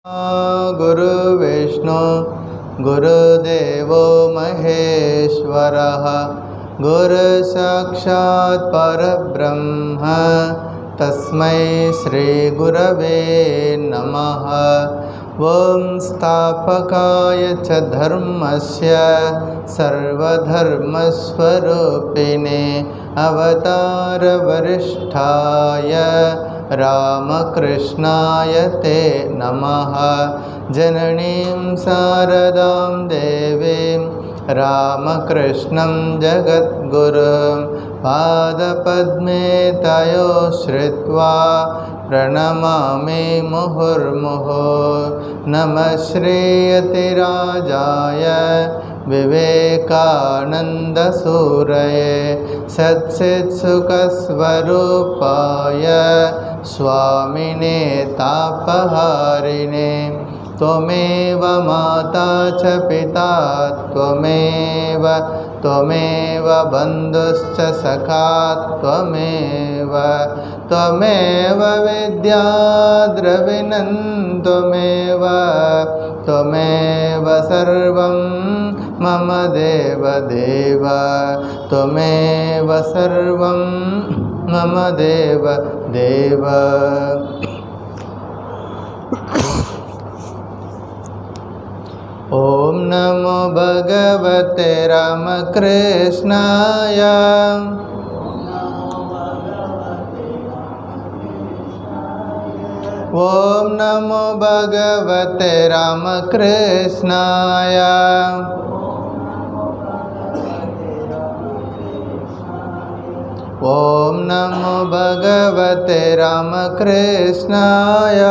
गुरु विष्णु गुरुदेवो महेश्वरः गुरु साक्षात् परब्रह्म तस्मै श्री गुरवे नमः। ओं स्थापकाय च धर्मस्य सर्वधर्मस्वरूपिणे अवतारवरिष्ठाय रामकृष्णाय ते नमः। जननीं शारदां देवीं रामकृष्णं जगद्गुरुं पादपद्मे तयो श्रित्वा प्रणमामि मुहुर्मुहुः। नमः श्रीयतिराजाय विवेकानन्दसूरये सच्चित्सुखस्वरूपाय स्वामिने तापहारिणे। त्वमेव माता च पिता त्वमेव बन्धुश्च सखा त्वमेव विद्या द्रविणं त्वमेव सर्वं मम देवदेव त्वमेव सर्वं मम देवदेव। ओम नमो भगवते रामकृष्णाय। ओम नमो भगवते रामकृष्णाय। ओम नमो भगवते रामकृष्णाय।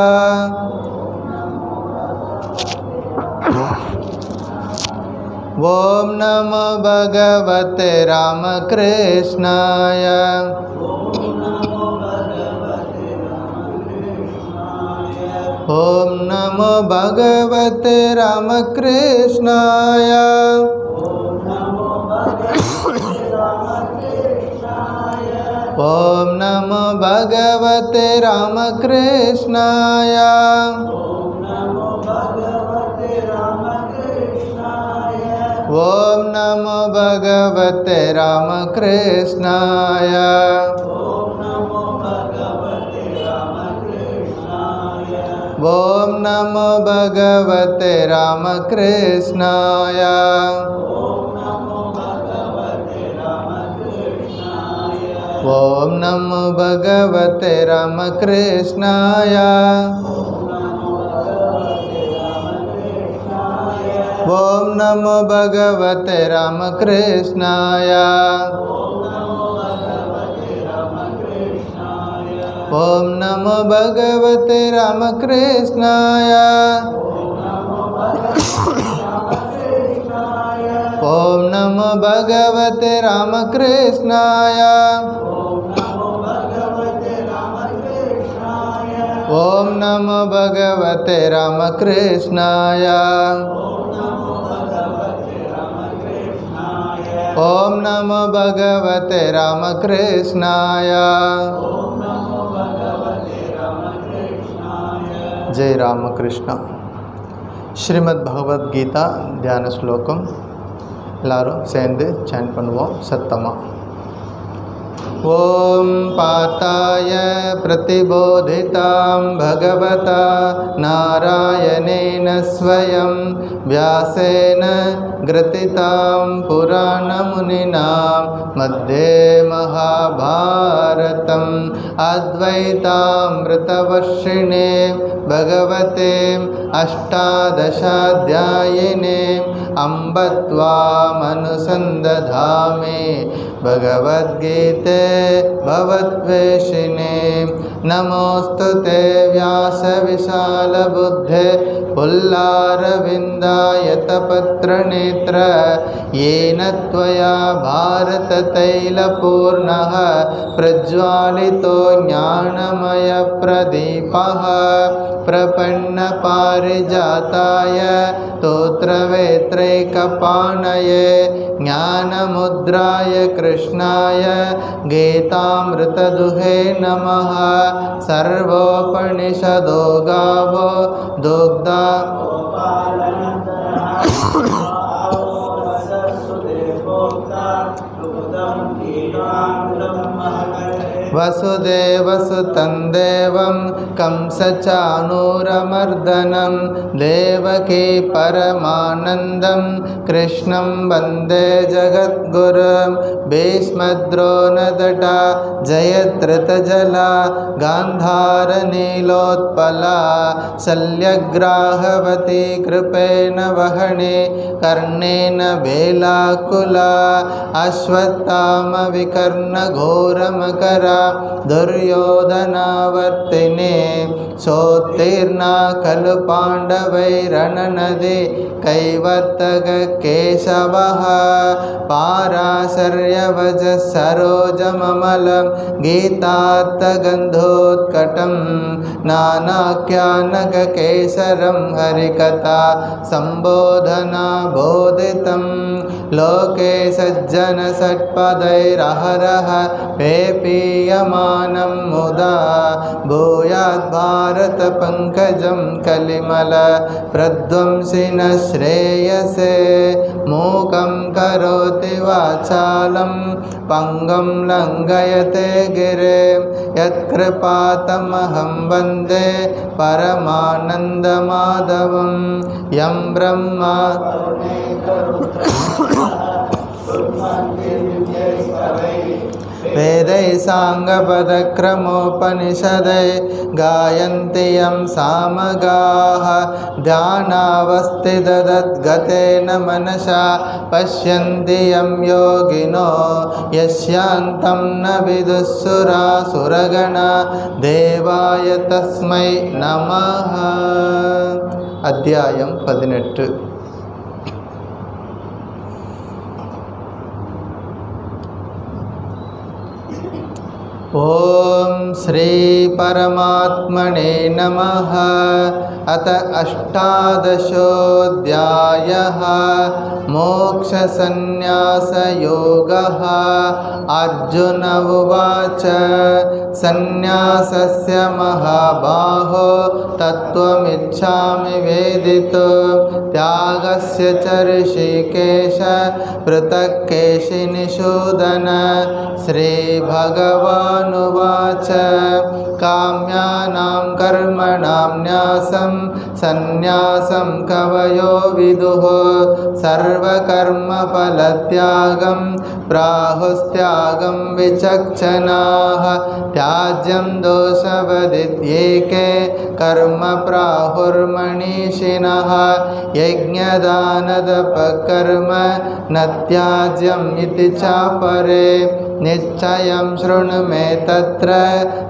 ओम नमो भगवते रामकृष्णाय। ओम नमो भगवते रामकृष्णाय। ओम नमो भगवते रामकृष्णाय। ओम नमो भगवते रामकृष्णाय। ओम नमो भगवते रामकृष्णाय। ओम नमो भगवते रामकृष्णाय। ओम नमो भगवते रामकृष्णाय। ओम नमो भगवते रामकृष्णाय। ओम नमो भगवते रामकृष्णाय। ओम नमो भगवते रामकृष्णाय। ओम नमो भगवते रामकृष्णाय। जय रामकृष्ण। श्रीमद् भगवद गीता ध्यान श्लोकम எல்லாரும் சேர்ந்து சாண்ட் பண்ணுவோம் சத்தமா. ओम पार्थाय प्रतिबोधितां भगवता नारायणेन स्वयं व्यासेन ग्रथितां पुराणमुनिना मध्ये महाभारतम् अद्वैतामृतवर्षिणे भगवते अष्टादशाध्यायिने अम्ब त्वामनुसन्दधामि भगवद्गीते भवद्वेषिणे। नमोऽस्तुते व्यासविशालबुद्धे पुल्लारविन्दायतपत्रनेत्र येन त्वया भारततैलपूर्णः प्रज्वालितो ज्ञानमयप्रदीपः प्रपन्नपारिजाताय स्तोत्रवेत्रैकपाणये ज्ञानमुद्राय कृष्णाय गीतामृतदुहे नमः सर्वोपनिषदो गावो दुग्धा वसुदेवसुतं देवं कंसचाणूरमर्दनं देवकी परमानन्दं कृष्णं वन्दे जगद्गुरुं भीष्मद्रोणदटा जयद्रथजला गान्धारनीलोत्पला शल्यग्राहवती कृपेण वहने कर्णेन वेलाकुला अश्वत्थामविकर्णघोरमकरा दुर्योधनावर्तिने सोत्तीर्णा खलु पाण्डवैरणनदी कैवर्तककेशवः पाराशर्यवचः सरोजममलं गीतार्थगन्धोत्कटं नानाख्यानककेसरं हरिकथा सम्बोधना बोधितं लोके सज्जनषट्पदैरहरः पेपीयमानं मुदा भूयाद्भारतपङ्कजं कलिमल प्रध्वंसिनः श्रेयसे मूकं करोति वाचालं पङ्गुं लङ्घयते गिरिं यत्कृपातमहं वन्दे परमानन्दमाधवं यं ब्रह्मा वेदै साङ्गपदक्रमोपनिषदै गायन्ति यं सामगाः ध्यानावस्थितद्गतेन मनसा पश्यन्ति यं योगिनो यस्यान्तं न विदुःसुरासुरगणा देवाय तस्मै नमः। अध्यायं 18 ओम श्री परमात्मने नमः। अथ अष्टादशोऽध्यायः मोक्षसंन्यासयोगः। अर्जुन उवाच संन्यासस्य महाबाहो तत्त्वमिच्छामि वेदितुं त्यागस्य च ऋषिकेश पृथक् केशिनिषूदन। श्रीभगवानुवाच काम्यानां कर्मणां न्यासं सन्न्यासं कवयो विदुः सर्वकर्मफलत्यागं प्राहुस्त्यागं विचक्षणाः। त्याज्यं दोषवदित्येके कर्म प्राहुर्मनीषिणः यज्ञदानतपकर्म न त्याज्यम् इति चापरे। निश्चयं शृणु मे तत्र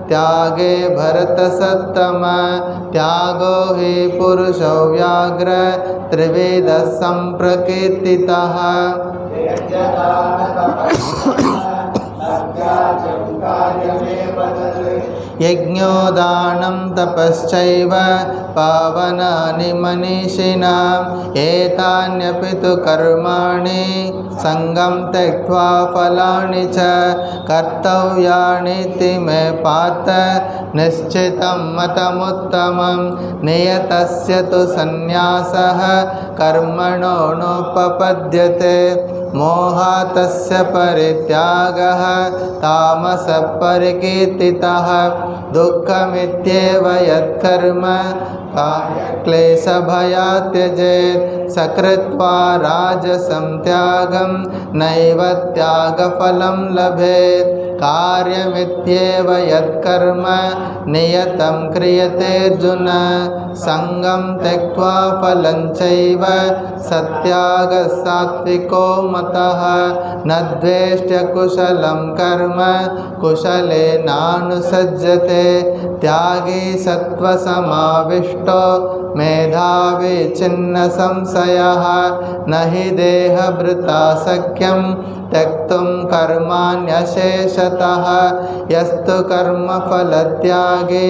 त्यागे भरतसत्तम। त्यागो हि पुरुषो व्याघ्र त्रिविधः सम्प्रकीर्तितः। यज्ञोदानं तपश्चैव पावनानि मनीषिणाम् एतान्यपि तु कर्माणि सङ्गं त्यक्त्वा फलानि च कर्तव्यानीति मे पार्थ निश्चितं मतमुत्तमं। नियतस्य तु सन्न्यासः कर्मणो नोपपद्यते मोहातस्य परित्यागः तामसः परिकीर्तितः। दुःखमित्येव यत्कर्म क्लेशभयात् त्यजेत् सकृत्वा राजसं त्यागं नैव त्यागफलं लभेत्। कार्यमित्येव यत्कर्म नियतं क्रियते अर्जुन सङ्गं त्यक्त्वा फलं चैव सत्यागः सात्विको मतः। न द्वेष्ट्य कुशलं कर्म कुशलेनानुसज्जते त्यागी सत्त्वसमाविष्टो मेधावी छिन्न संशयः। न हि देहभृता शक्यं त्यक्तुं कर्माण्यशेषतः। यस्तु कर्मफलत्यागे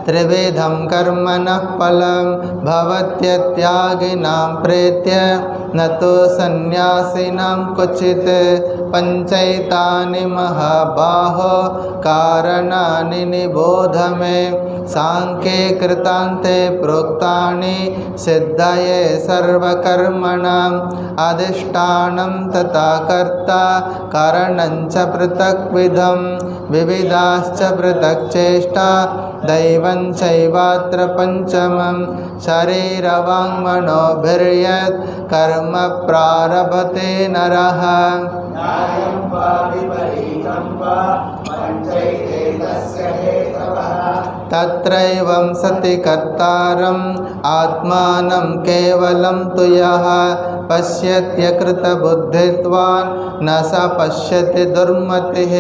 त्रिविधं कर्मणः फलं भवत्यत्यागिनां प्रेत्य न तु सन्न्यासिनां क्वचित् पञ्चैतानि महाबाहो कारणानि निबोध मे सांख्ये कृतान्ते प्रोक्तानि सिद्धये सर्वकर्मणाम् अधिष्ठानं तथा कर्ता कारणं च पृथक्विधं विविधाश्च पृथक् चेष्टा दैवं चैवात्र पञ्चमं शरीरवाङ्मनोभिर्यत् कर्म प्रारभते नरः न्यायं वा विपरीतं वा पञ्चैरेतस्य हेतवः तत्रैवं सति कर्तारम् आत्मानं केवलं तु यः पश्यत्यकृतबुद्धित्वान् न स पश्यति दुर्मतिः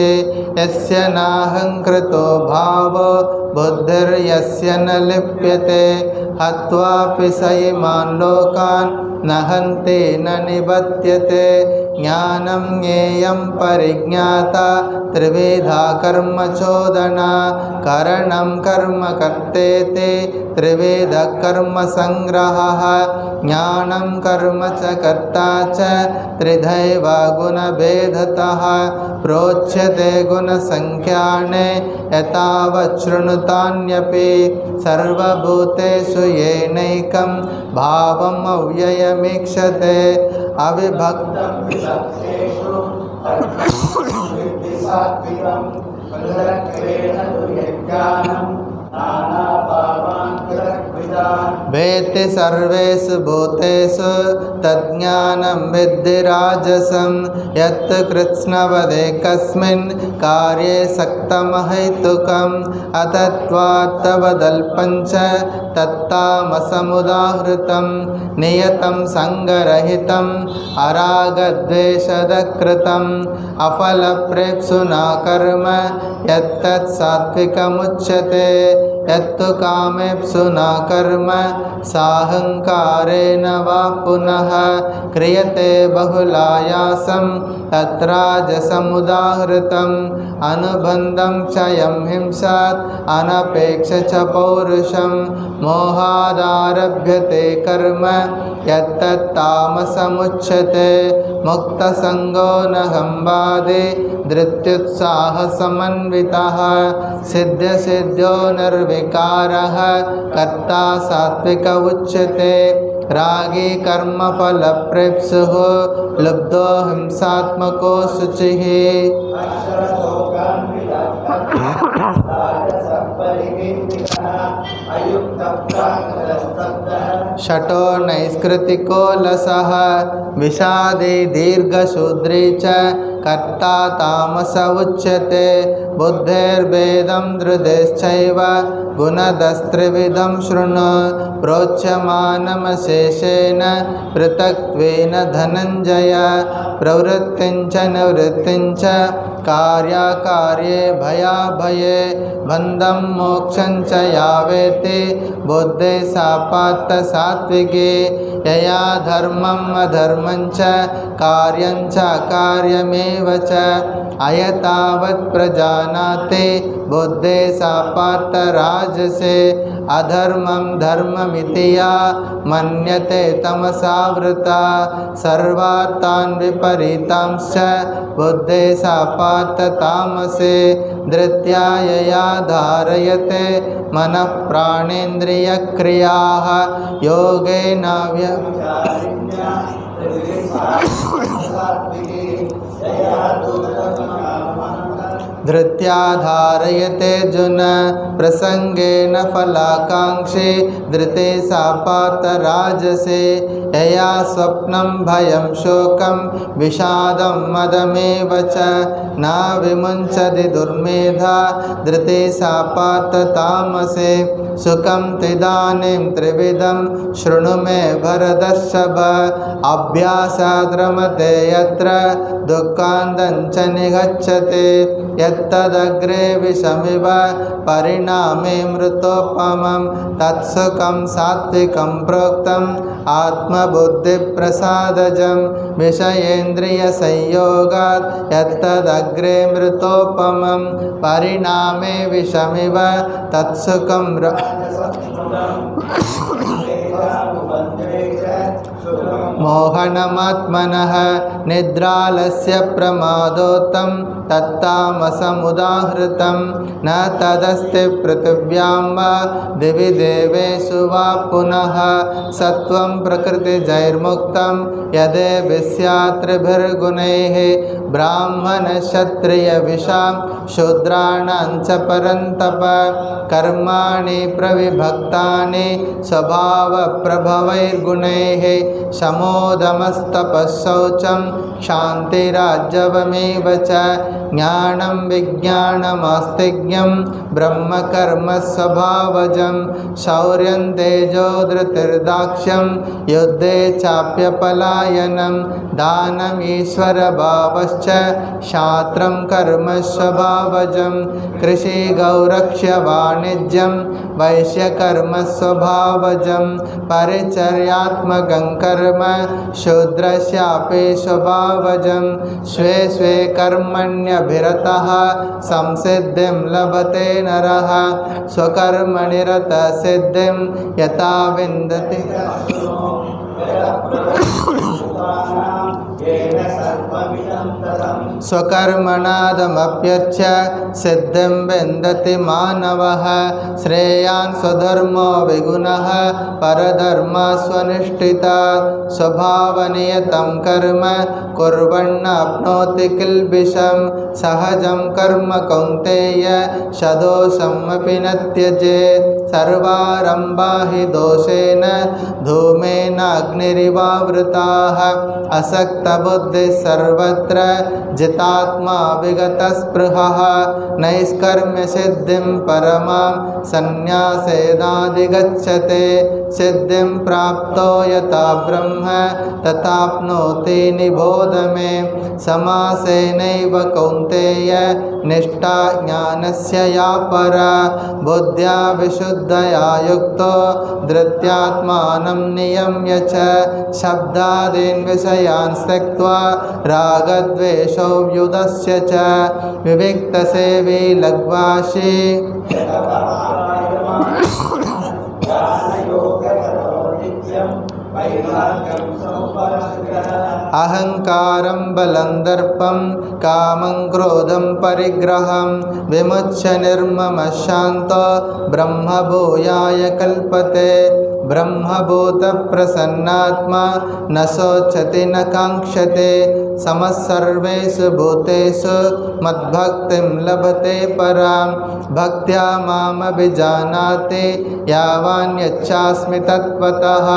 यस्य नाहङ्कृतो भावो बुद्धिर्यस्य न लिप्यते हत्वापि स इमान् लोकान् न हन्ति न निबध्यते ज्ञानं ज्ञेयं परिज्ञाता त्रिविधा कर्मचोदना करणं कर्म कर्तेति त्रिविधः कर्मसङ्ग्रहः ज्ञानं कर्म च कर्ता च त्रिधैव गुणभेदतः प्रोच्यते गुणसङ्ख्याने यतावत् शृणुतान्यपि सर्वभूतेषु येनैकं भावम् अव्ययमीक्षते अविभक्तं विभक्तेषु सात्विकं पृथक्त्वेन दुर्यज्ञानं नानाभावान् पृथक्विधान् वेत्ति सर्वेषु भूतेषु तज्ज्ञानं विद्धि राजसं यत् कृत्स्नवदेकस्मिन् कार्ये सक्तमहैतुकम् अतत्त्वात्तवदल्पं च तत्तामसमुदाहृतं नियतं सङ्गरहितम् अरागद्वेषदकृतम् अफलप्रेप्सुना कर्म यत्तत् सात्विकमुच्यते यत्तु कामेप्सुना कर्म साहङ्कारेण वा पुनः क्रियते बहुलायासं तत्राजसमुदाहृतम् अनुबन्धं क्षयं हिंसात् अनपेक्ष च पौरुषं मोहादारभ्यते कर्म यत्तत्तामसमुच्यते मुक्तसङ्गो न हम्बादि धृत्युत्साहसमन्वितः सिद्ध्यसिद्ध्यो निर्विकारः कर्ता सात्विक उच्यते रागी कर्मफलप्रेप्सुः लुब्धो हिंसात्मको शुचिः षठो नैष्कृतिको लसः विषादे दीर्घशूद्रे च कर्ता तामस उच्यते बुद्धेर्भेदं धृतेश्चैव गुणदस्त्रिविधं शृणु प्रोच्यमानमशेषेण पृथक्त्वेन धनञ्जय प्रवृत्तिं च निवृत्तिं च कार्याकार्ये भयाभये बन्धं मोक्षं च यावेति बुद्धे सापात्त सात्विके यया धर्मम् अधर्मं च कार्यं च अकार्यमेव च अयतावत् प्रजानाति बुद्धे सापात्त राजसे अधर्मं धर्ममिति या मन्यते तमसावृता सर्वार्थान् विपरीतांश्च बुद्धे सापात्त तामसे धृत्या यया धारयते मनः प्राणेन्द्रियक्रियाः योगेन धृत्या धारयते अर्जुन प्रसंगेन फलाकांक्षी धृते सापात राजसे यया स्वप्नं भयं शोकं विषादं मदमेव च न विमुञ्चति दुर्मेधा धृते सापात तामसे सुखं तिदानीं त्रिविधं शृणु मे भरतर्षभ अभ्यासाद् रमते यत्र दुःखान्तञ्च निगच्छते यत् यत्तदग्रे विषमिव परिणामे मृतोपमं तत्सुखं सात्विकं प्रोक्तम् आत्मबुद्धिप्रसादजं विषयेन्द्रियसंयोगात् यत्तदग्रे मृतोपमं परिणामे विषमिव तत्सुखं मोहनमात्मनः निद्रालस्य प्रमादोत्तं तत्तामसमुदाहृतं न तदस्ति पृथिव्यां वा दिवि देवेषु वा पुनः सत्वं प्रकृतिजैर्मुक्तं यदेभिस्यात्रिभिर्गुणैः ब्राह्मणक्षत्रियविषां शूद्राणां च परन्तप कर्माणि प्रविभक्तानि स्वभावप्रभवैर्गुणैः शमोदमस्तपःशौचं क्षान्तिरार्जवमेव च ज्ञानं विज्ञानमास्तिज्ञं ब्रह्मकर्मस्वभावजं शौर्यं तेजो धृतिर्दाक्ष्यं युद्धे चाप्यपलायनं दानम् ईश्वरभावश्च क्षात्रं कर्मस्वभावजं कृषिगौरक्ष्यवाणिज्यं वैश्यकर्मस्वभावजं परिचर्यात्मकं कर्म शूद्रस्यापि स्वभावजं स्वे स्वे कर्मण्यभिरतः संसिद्धिं लभते नरः स्वकर्मनिरतसिद्धिं यथा विन्दति स्वकर्मणादमप्यर्च्य सिद्धिं विन्दति मानवः श्रेयान् स्वधर्मो विगुणः परधर्मस्वनिष्ठितात् स्वभावनियतं कर्म कुर्वन्नाप्नोति किल्बिषं सहजं कर्म कौन्तेय सदोषमपि न त्यजेत् सर्वारम्भा हि दोषेण धूमेनाग्निरिवावृताः असक्तबुद्धिः सर्वत्र जितात्मा विगतस्पृहः नैष्कर्म्यसिद्धिं परमां सन्न्यासेनाधिगच्छते सिद्धिं प्राप्तो यथा ब्रह्म तथाप्नोति निबोध मे समासेनैव कौन्तेय निष्ठा ज्ञानस्य या परा बुद्ध्या विशुद्धया युक्तो धृत्यात्मानं नियम्य च शब्दादीन् विषयान् त्यक्त्वा रागद्वेषौ व्युदस्य च विविक्तसेवी लघ्वाशी अहंकारं बलं दर्पं कामं क्रोधं परिग्रहं विमुच्य निर्ममः शान्तो ब्रह्मभूयाय कल्पते ब्रह्मभूतप्रसन्नात्मा न शोचति न काङ्क्षते समस्सर्वेषु भूतेषु मद्भक्तिं लभते परां भक्त्या मामभिजानाति यावान्यच्छास्मि तत्त्वतः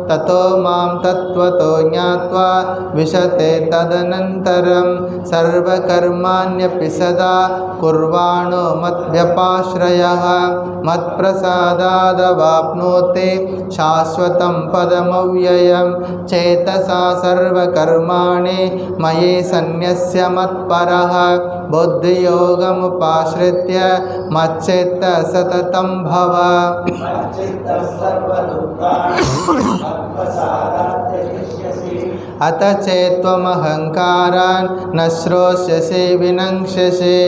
ततो मां तत्त्वतो ज्ञात्वा विशते तदनन्तरं सर्वकर्माण्यपि सदा कुर्वाणो मद्व्यपाश्रयः मत्प्रसादादवाप्नोति शाश्वतं पदमव्ययं चेतसा सर्वकर्माणि मयि सन्न्यस्य मत्परः बुद्धियोगमुपाश्रित्य मच्चित्तः सततं भव अत चेत्त्वमहङ्कारान् न श्रोष्यसि विनङ्क्ष्यसि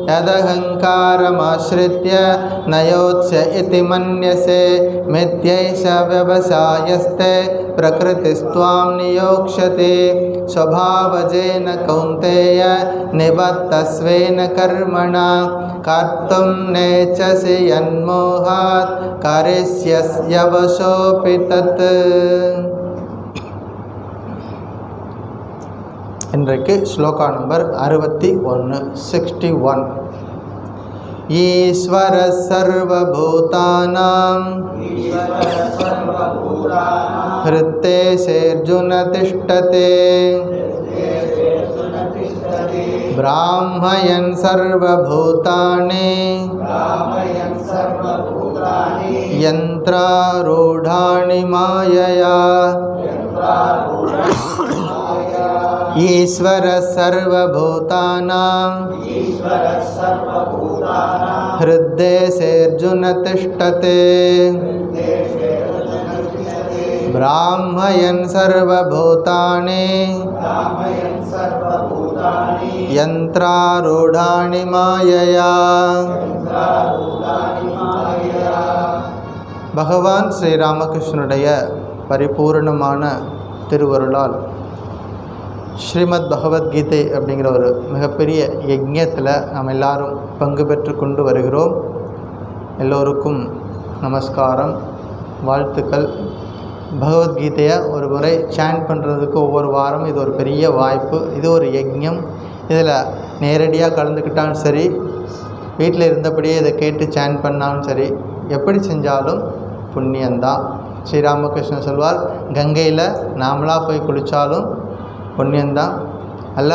यदहङ्कारमाश्रित्य न योत्स्य इति मन्यसे मिथ्यैष व्यवसायस्ते प्रकृतिस्त्वां नियोक्ष्यति स्वभावजेन कौन्तेय निबद्धस्वेन कर्मणा कर्तुं नेच्छसि यन्मोहात् करिष्यस्यवशोऽपि तत्. இன்றைக்கு ஸ்லோகா நம்பர் 61 61. ஈஸ்வர சர்வபூதானாம் ஹிருத்தேஷேர்ஜுன திஷ்டதே பிராமயன் சர்வபூதானி யந்த்ராரூடாணி மாயயா ईश्वरः सर्वभूतानां ईश्वरः सर्वभूतानां हृद्देशेऽर्जुन तिष्ठते ब्राह्मयन् सर्वभूतानि रामयन् सर्वभूतानि यन्त्रारूढानि मायया. यन्त्रारूढानि मायया. பகவான் ஸ்ரீராமகிருஷ்ணனுடைய பரிபூர்ணமான திருவருளால் ஸ்ரீமத் பகவத்கீதை அப்படிங்கிற ஒரு மிகப்பெரிய யஜ்ஞத்தில் நாம் எல்லாரும் பங்கு பெற்று கொண்டு வருகிறோம். எல்லோருக்கும் நமஸ்காரம், வாழ்த்துக்கள். பகவத்கீதையை ஒரு முறை சாண்ட் பண்ணுறதுக்கு ஒவ்வொரு வாரம் இது ஒரு பெரிய வாய்ப்பு. இது ஒரு யஜ்ஞம். இதில் நேரடியாக கலந்துக்கிட்டாலும் சரி, வீட்டில் இருந்தபடியே இதை கேட்டு சாண்ட் பண்ணாலும் சரி, எப்படி செஞ்சாலும் புண்ணியந்தான். ஸ்ரீராமகிருஷ்ணன் சொல்வார், கங்கையில் நாமளாக போய் குளித்தாலும் புண்ணியந்தான், அல்ல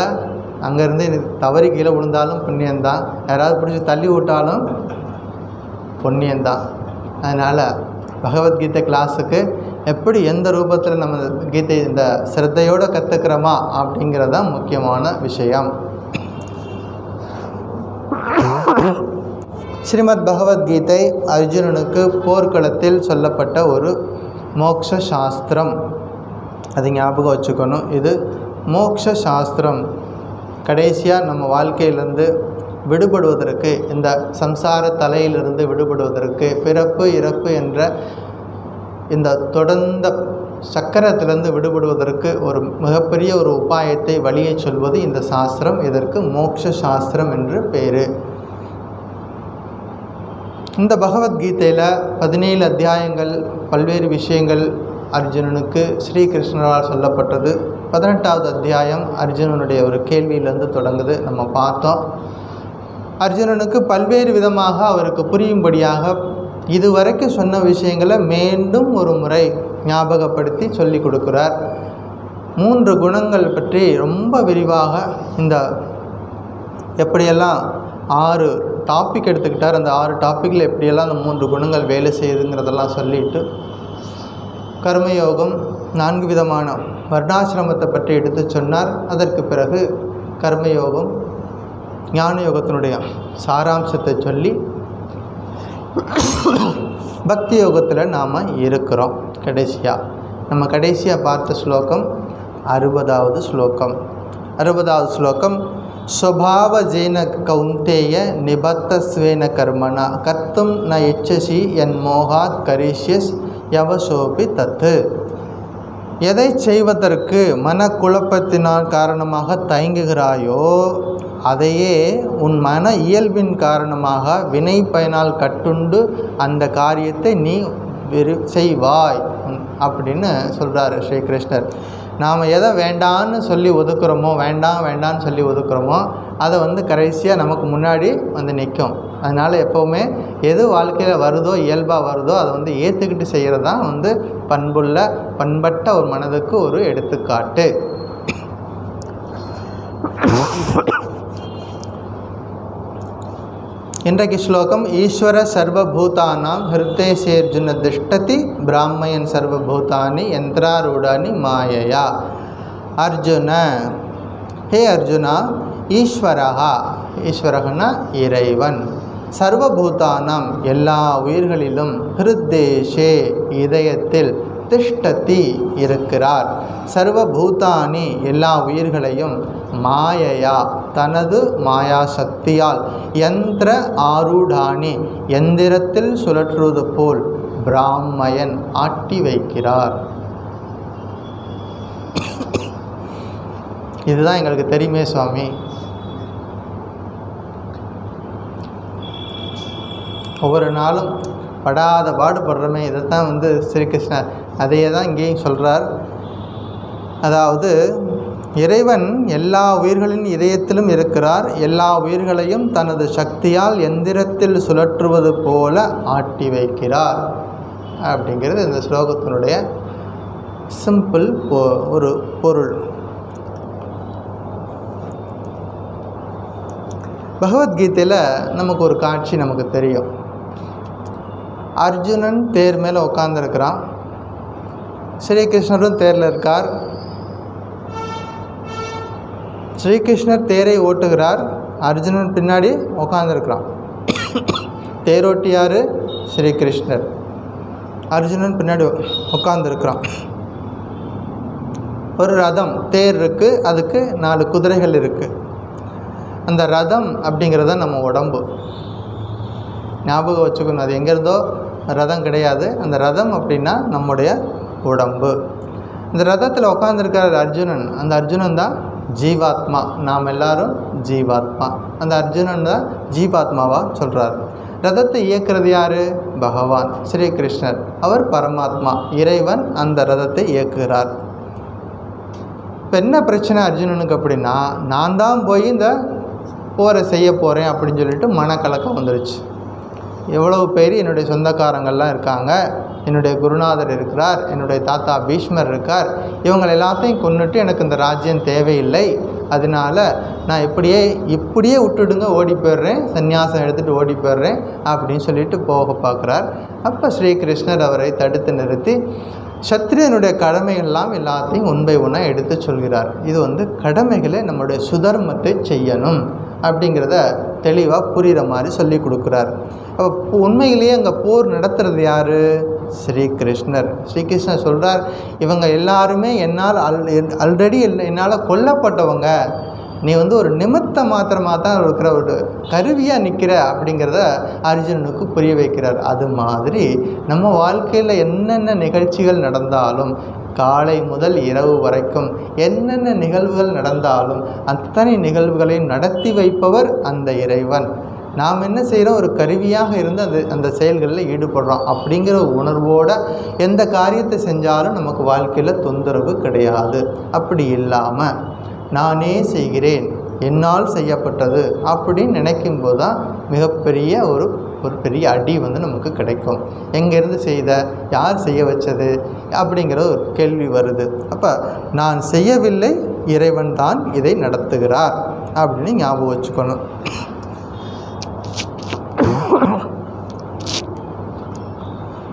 அங்கேருந்து தவறி கீழே விழுந்தாலும் புண்ணியந்தான், யாராவது பிடிச்சி தள்ளி விட்டாலும் புண்ணியந்தான். அதனால் பகவத்கீதை கிளாஸுக்கு எப்படி எந்த ரூபத்தில் நம்ம கீதை இந்த சிரத்தையோடு கற்றுக்கிறோமா அப்படிங்கிறது தான் முக்கியமான விஷயம். ஸ்ரீமத் பகவத்கீதை அர்ஜுனனுக்கு போர்க்களத்தில் சொல்லப்பட்ட ஒரு மோக்ஷ சாஸ்திரம். அது ஞாபகம் வச்சுக்கணும். இது மோக்ஷ சாஸ்திரம். கடைசியாக நம்ம வாழ்க்கையிலேருந்து விடுபடுவதற்கு, இந்த சம்சார தலையிலிருந்து விடுபடுவதற்கு, பிறப்பு இறப்பு என்ற இந்த தொடர்ந்த சக்கரத்திலிருந்து விடுபடுவதற்கு ஒரு மிகப்பெரிய ஒரு உபாயத்தை, வழியை சொல்வது இந்த சாஸ்திரம். இதற்கு மோக்ஷ சாஸ்திரம் என்று பேர். இந்த பகவத்கீதையில் 17 அத்தியாயங்கள், பல்வேறு விஷயங்கள் அர்ஜுனனுக்கு ஸ்ரீகிருஷ்ணரால் சொல்லப்பட்டது. 18வது அத்தியாயம் அர்ஜுனனுடைய ஒரு கேள்வியிலேருந்து தொடங்குது. நம்ம பார்த்தோம். அர்ஜுனனுக்கு பல்வேறு விதமாக அவருக்கு புரியும்படியாக இதுவரைக்கும் சொன்ன விஷயங்களை மீண்டும் ஒரு முறை ஞாபகப்படுத்தி சொல்லி கொடுக்குறார். 3 குணங்கள் பற்றி ரொம்ப விரிவாக, இந்த எப்படியெல்லாம் 6 டாபிக் எடுத்துக்கிட்டார், அந்த 6 டாப்பிக்கில் எப்படியெல்லாம் அந்த 3 குணங்கள் வேலை செய்யுதுங்கிறதெல்லாம் சொல்லிட்டு, கர்மயோகம் 4 விதமான வர்ணாசிரமத்தை பற்றி எடுத்து சொன்னார். அதற்கு பிறகு கர்மயோகம், ஞான யோகத்தினுடைய சாராம்சத்தை சொல்லி பக்தி யோகத்தில் நாம் இருக்கிறோம். நம்ம கடைசியாக பார்த்த ஸ்லோகம் 60வது ஸ்லோகம். 60வது ஸ்லோகம், ஸ்வபாவஜேன கௌந்தேய நிபத்தஸ்வேன கர்மணா கர்த்தும் ந இச்சசி என் மோகாத் கரிஷ்யஸ் யவசோபி தத்து. எதை செய்வதற்கு மனக்குழப்பத்தினால் காரணமாக தயங்குகிறாயோ அதையே உன் மன இயல்பின் காரணமாக வினை பயனால் கட்டுண்டு அந்த காரியத்தை நீ செய்வாய் அப்படின்னு சொல்கிறாரு ஸ்ரீகிருஷ்ணர். நாம் எதை வேண்டான்னு சொல்லி ஒதுக்குறோமோ, வேண்டான்னு சொல்லி ஒதுக்குறோமோ, அதை கடைசியாக நமக்கு முன்னாடி நிற்கும். அதனால் எப்போவுமே எது வாழ்க்கையில் வருதோ, இயல்பாக வருதோ, அதை ஏற்றுக்கிட்டு செய்கிறது தான் பண்பட்ட ஒரு மனதுக்கு ஒரு எடுத்துக்காட்டு. இன்றைக்கு ஸ்லோகம், ஈஸ்வர சர்வபூதானாம் ஹிருதேசேர்ஜுன திஷ்டதி பிராமயன் சர்வபூதானி யந்திராரூடானி மாயையா. அர்ஜுன, ஹே அர்ஜுனா, ஈஸ்வரகனா இறைவன், சர்வபூதானாம் எல்லா உயிர்களிலும், ஹிருத்தேஷே இதயத்தில், திஷ்டதி இருக்கிறார், சர்வபூதானி எல்லா உயிர்களையும், மாயையா தனது மாயா சக்தியால், யந்திர ஆரூடானி எந்திரத்தில் சுழற்றுவது போல், பிராமயன் ஆட்டி வைக்கிறார். இதுதான் எங்களுக்கு தெரியுமே சுவாமி. ஒவ்வொரு நாளும் படாத பாடுபடுறோமே, இதைத்தான் ஸ்ரீகிருஷ்ணர் அதையே தான் இங்கேயும் சொல்கிறார். அதாவது இறைவன் எல்லா உயிர்களின் இதயத்திலும் இருக்கிறார், எல்லா உயிர்களையும் தனது சக்தியால் எந்திரத்தில் சுழற்றுவது போல ஆட்டி வைக்கிறார் அப்படிங்கிறது இந்த ஸ்லோகத்தினுடைய சிம்பிள் ஒரு பொருள். பகவத்கீதையில் நமக்கு ஒரு காட்சி நமக்கு தெரியும். அர்ஜுனன் தேர் மேலே உட்காந்துருக்கிறான், ஸ்ரீகிருஷ்ணரும் தேரில் இருக்கார். ஸ்ரீகிருஷ்ணர் தேரை ஓட்டுகிறார், அர்ஜுனன் பின்னாடி உட்காந்துருக்கிறான். தேரோட்டி யார்? ஸ்ரீகிருஷ்ணர். அர்ஜுனன் பின்னாடி உட்காந்துருக்கிறான். ஒரு ரதம், தேர் இருக்குது, அதுக்கு 4 குதிரைகள் இருக்குது. அந்த ரதம் அப்படிங்கிறது நம்ம உடம்பு. ஞாபகம் வச்சுக்கணும், அது எங்கேருந்தோ ரதம் கிடையாது. அந்த ரதம் அப்படின்னா நம்முடைய உடம்பு. இந்த ரதத்தில் உட்காந்துருக்கார் அர்ஜுனன். அந்த அர்ஜுனன் தான் ஜீவாத்மா. நாம் எல்லாரும் ஜீவாத்மா. அந்த அர்ஜுனன் தான் ஜீவாத்மாவாக சொல்கிறார். ரதத்தை இயக்கிறது யார்? பகவான் ஸ்ரீகிருஷ்ணர். அவர் பரமாத்மா, இறைவன். அந்த ரதத்தை இயக்குகிறார். இப்போ என்ன பிரச்சனை அர்ஜுனனுக்கு அப்படின்னா, நான் தான் போய் இந்த போரை செய்ய போகிறேன் அப்படின்னு சொல்லிட்டு மனக்கலக்கம் வந்துருச்சு. எவ்வளவு பேர் என்னுடைய சொந்தக்காரங்கள்லாம் இருக்காங்க, என்னுடைய குருநாதர் இருக்கிறார், என்னுடைய தாத்தா பீஷ்மர் இருக்கார், இவங்க எல்லாத்தையும் கொன்னுட்டு எனக்கு இந்த ராஜ்யம் தேவையில்லை, அதனால் நான் இப்படியே விட்டுடுங்க, ஓடி போயிடுறேன், சந்நியாசம் எடுத்துகிட்டு ஓடி போயிடுறேன் அப்படின்னு சொல்லிட்டு போக பார்க்குறார். அப்போ ஸ்ரீகிருஷ்ணர் அவரை தடுத்து நிறுத்தி சத்திரியனுடைய கடமைகள்லாம் எல்லாத்தையும் ஒன் பை ஒன்னாக எடுத்து சொல்கிறார். இது கடமைகளை நம்முடைய சுதர்மத்தை செய்யணும் அப்படிங்கிறத தெளிவாக புரிகிற மாதிரி சொல்லி கொடுக்குறார். அப்போ உண்மையிலேயே அங்கே போர் நடத்துகிறது யார்? ஸ்ரீகிருஷ்ணர். ஸ்ரீகிருஷ்ணர் சொல்கிறார், இவங்க எல்லாருமே என்னால் ஆல்ரெடி என்னால் கொல்லப்பட்டவங்க, நீ ஒரு நிமித்த மாத்திரமாக தான் இருக்கிற ஒரு கருவியாக நிற்கிற அப்படிங்கிறத அர்ஜுனனுக்கு புரிய வைக்கிறார். அது மாதிரி நம்ம வாழ்க்கையில் என்னென்ன நிகழ்ச்சிகள் நடந்தாலும், காலை முதல் இரவு வரைக்கும் என்னென்ன நிகழ்வுகள் நடந்தாலும் அத்தனை நிகழ்வுகளையும் நடத்தி வைப்பவர் அந்த இறைவன். நாம் என்ன செய்கிறோம்? ஒரு கருவியாக இருந்து அந்த செயல்களில் ஈடுபடுறோம். அப்படிங்கிற உணர்வோடு எந்த காரியத்தை செஞ்சாலும் நமக்கு வாழ்க்கையில் தொந்தரவு கிடையாது. அப்படி இல்லாமல் நானே செய்கிறேன், என்னால் செய்யப்பட்டது அப்படின்னு நினைக்கும்போது தான் மிகப்பெரிய ஒரு பெரிய அடி நமக்கு கிடைக்கும். எங்கேருந்து செய்த, யார் செய்ய வச்சது அப்படிங்கிற ஒரு கேள்வி வருது. அப்போ நான் செய்யவில்லை, இறைவன் தான் இதை நடத்துகிறார் அப்படின்னு ஞாபகம் வச்சுக்கணும்.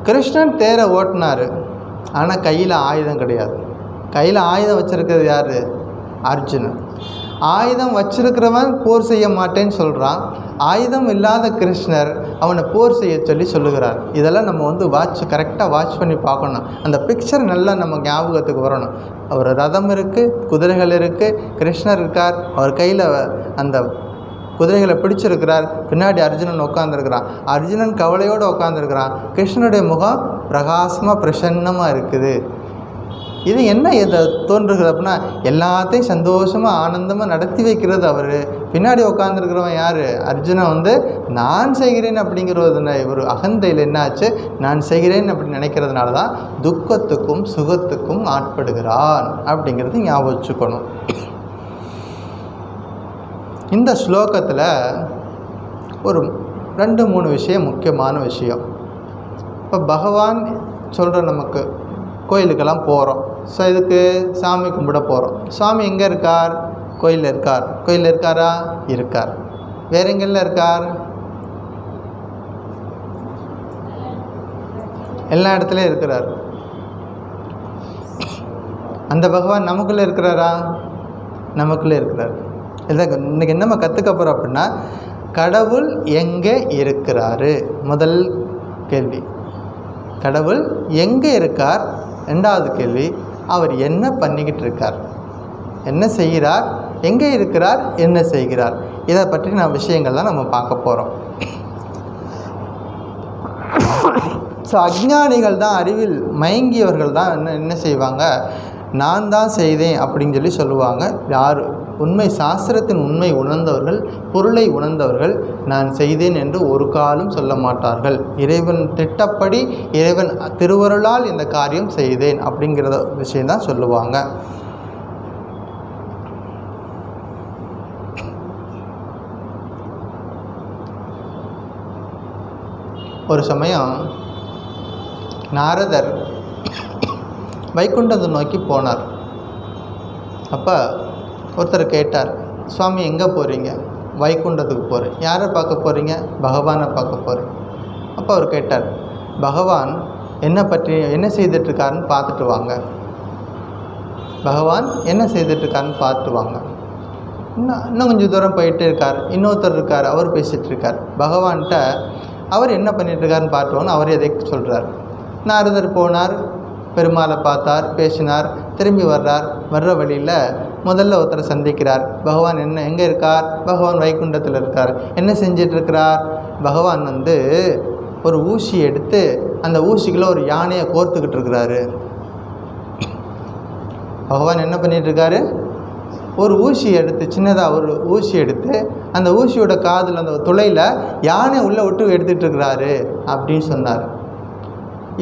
கிருஷ்ணன் தேரை ஓட்டினார், ஆனால் கையில் ஆயுதம் கிடையாது. கையில் ஆயுதம் வச்சுருக்கிறது யார்? அர்ஜுனன். ஆயுதம் வச்சிருக்கிறவன் போர் செய்ய மாட்டேன்னு சொல்கிறான். ஆயுதம் இல்லாத கிருஷ்ணர் அவனை போர் செய்ய சொல்லுகிறார். இதெல்லாம் நம்ம கரெக்டாக வாட்ச் பண்ணி பார்க்கணும். அந்த பிக்சர் நல்லா நம்ம ஞாபகத்துக்கு வரணும். ஒரு ரதம் இருக்குது, குதிரைகள் இருக்குது, கிருஷ்ணர் இருக்கார், அவர் கையில் அந்த குதிரைகளை பிடிச்சிருக்கிறார், பின்னாடி அர்ஜுனன் உட்காந்துருக்கிறான். அர்ஜுனன் கவலையோடு உட்காந்துருக்கிறான். கிருஷ்ணனுடைய முகம் பிரகாசமாக பிரசன்னமாக இருக்குது. இது என்ன இதை தோன்றுகிறது அப்படின்னா, எல்லாத்தையும் சந்தோஷமாக ஆனந்தமாக நடத்தி வைக்கிறது அவர். பின்னாடி உட்காந்துருக்கிறவன் யார்? அர்ஜுனன் நான் செய்கிறேன் அப்படிங்கிறது ஒரு அகந்தையில் என்னாச்சு, நான் செய்கிறேன் அப்படின்னு நினைக்கிறதுனால தான் துக்கத்துக்கும் சுகத்துக்கும் ஆட்படுகிறான் அப்படிங்கிறது ஞாபகம் வச்சுக்கணும். இந்த ஸ்லோகத்தில் ஒரு 2-3 விஷயம், முக்கியமான விஷயம். இப்போ பகவான் சொல்கிற, நமக்கு கோயிலுக்கெல்லாம் போகிறோம். ஸோ இதுக்கு சாமி கும்பிட போகிறோம். சாமி எங்கே இருக்கார்? கோயிலில் இருக்கார். கோயிலில் இருக்காரா? இருக்கார். வேற எங்கெல்லாம் இருக்கார்? எல்லா இடத்துலையும் இருக்கிறார். அந்த பகவான் நமக்குள்ளே இருக்கிறாரா? நமக்குள்ளே இருக்கிறார். இதுதான் இன்றைக்கி நம்ம கற்றுக்க போகிறோம் அப்படின்னா, கடவுள் எங்கே இருக்கிறாரு? முதல் கேள்வி, கடவுள் எங்கே இருக்கார்? 2வது கேள்வி, அவர் என்ன பண்ணிக்கிட்டு இருக்கார், என்ன செய்கிறார், எங்கே இருக்கிறார், என்ன செய்கிறார்? இதை பற்றின விஷயங்கள்லாம் நம்ம பார்க்க போகிறோம். ஸோ அஞ்ஞானிகள் தான், அறிவில் மயங்கியவர்கள் தான் என்ன செய்வாங்க, நான் தான் செய்தேன் அப்படின்னு சொல்லுவாங்க. யார் உண்மை சாஸ்திரத்தின் உண்மை உணர்ந்தவர்கள், பொருளை உணர்ந்தவர்கள் நான் செய்தேன் என்று ஒரு காலம் சொல்ல மாட்டார்கள். இறைவன் திட்டப்படி, இறைவன் திருவருளால் இந்த காரியம் செய்தேன் அப்படிங்கிற விஷயந்தான் சொல்லுவாங்க. ஒரு சமயம் நாரதர் வைகுண்டத்தை நோக்கி போனார். அப்போ ஒருத்தர் கேட்டார், சுவாமி எங்கே போகிறீங்க? வைகுண்டத்துக்கு போகிறேன். யாரை பார்க்க போகிறீங்க? பகவானை பார்க்க போகிறேன். அப்போ அவர் கேட்டார், பகவான் என்ன செய்துட்ருக்காருன்னு பார்த்துட்டு வாங்க. பகவான் என்ன செய்துட்ருக்காருன்னு பார்த்துட்டு வாங்க. இன்னும் கொஞ்சம் தூரம் போயிட்டே இருக்கார். இன்னொருத்தர் இருக்கார், அவர் பேசிகிட்டு இருக்கார். பகவான்கிட்ட அவர் என்ன பண்ணிகிட்ருக்காருன்னு பார்த்துவோன்னு அவர் எதை சொல்கிறார். நாரதர் போனார், பெருமாளை பார்த்தார், பேசினார், திரும்பி வர்ற வழியில் முதல்ல ஒருத்தரை சந்திக்கிறார். பகவான் எங்கே இருக்கார்? பகவான் வைகுண்டத்தில் இருக்கார். என்ன செஞ்சிட்ருக்கிறார்? பகவான் ஒரு ஊசி எடுத்து அந்த ஊசிக்குள்ளே ஒரு யானையை கோர்த்துக்கிட்டு இருக்கிறாரு. பகவான் என்ன பண்ணிகிட்ருக்காரு? ஒரு ஊசி எடுத்து, சின்னதாக ஒரு ஊசி எடுத்து அந்த ஊசியோட காதில் அந்த துளையில் யானை உள்ளே விட்டு எடுத்துகிட்டு இருக்கிறாரு அப்படின்னு சொன்னார்.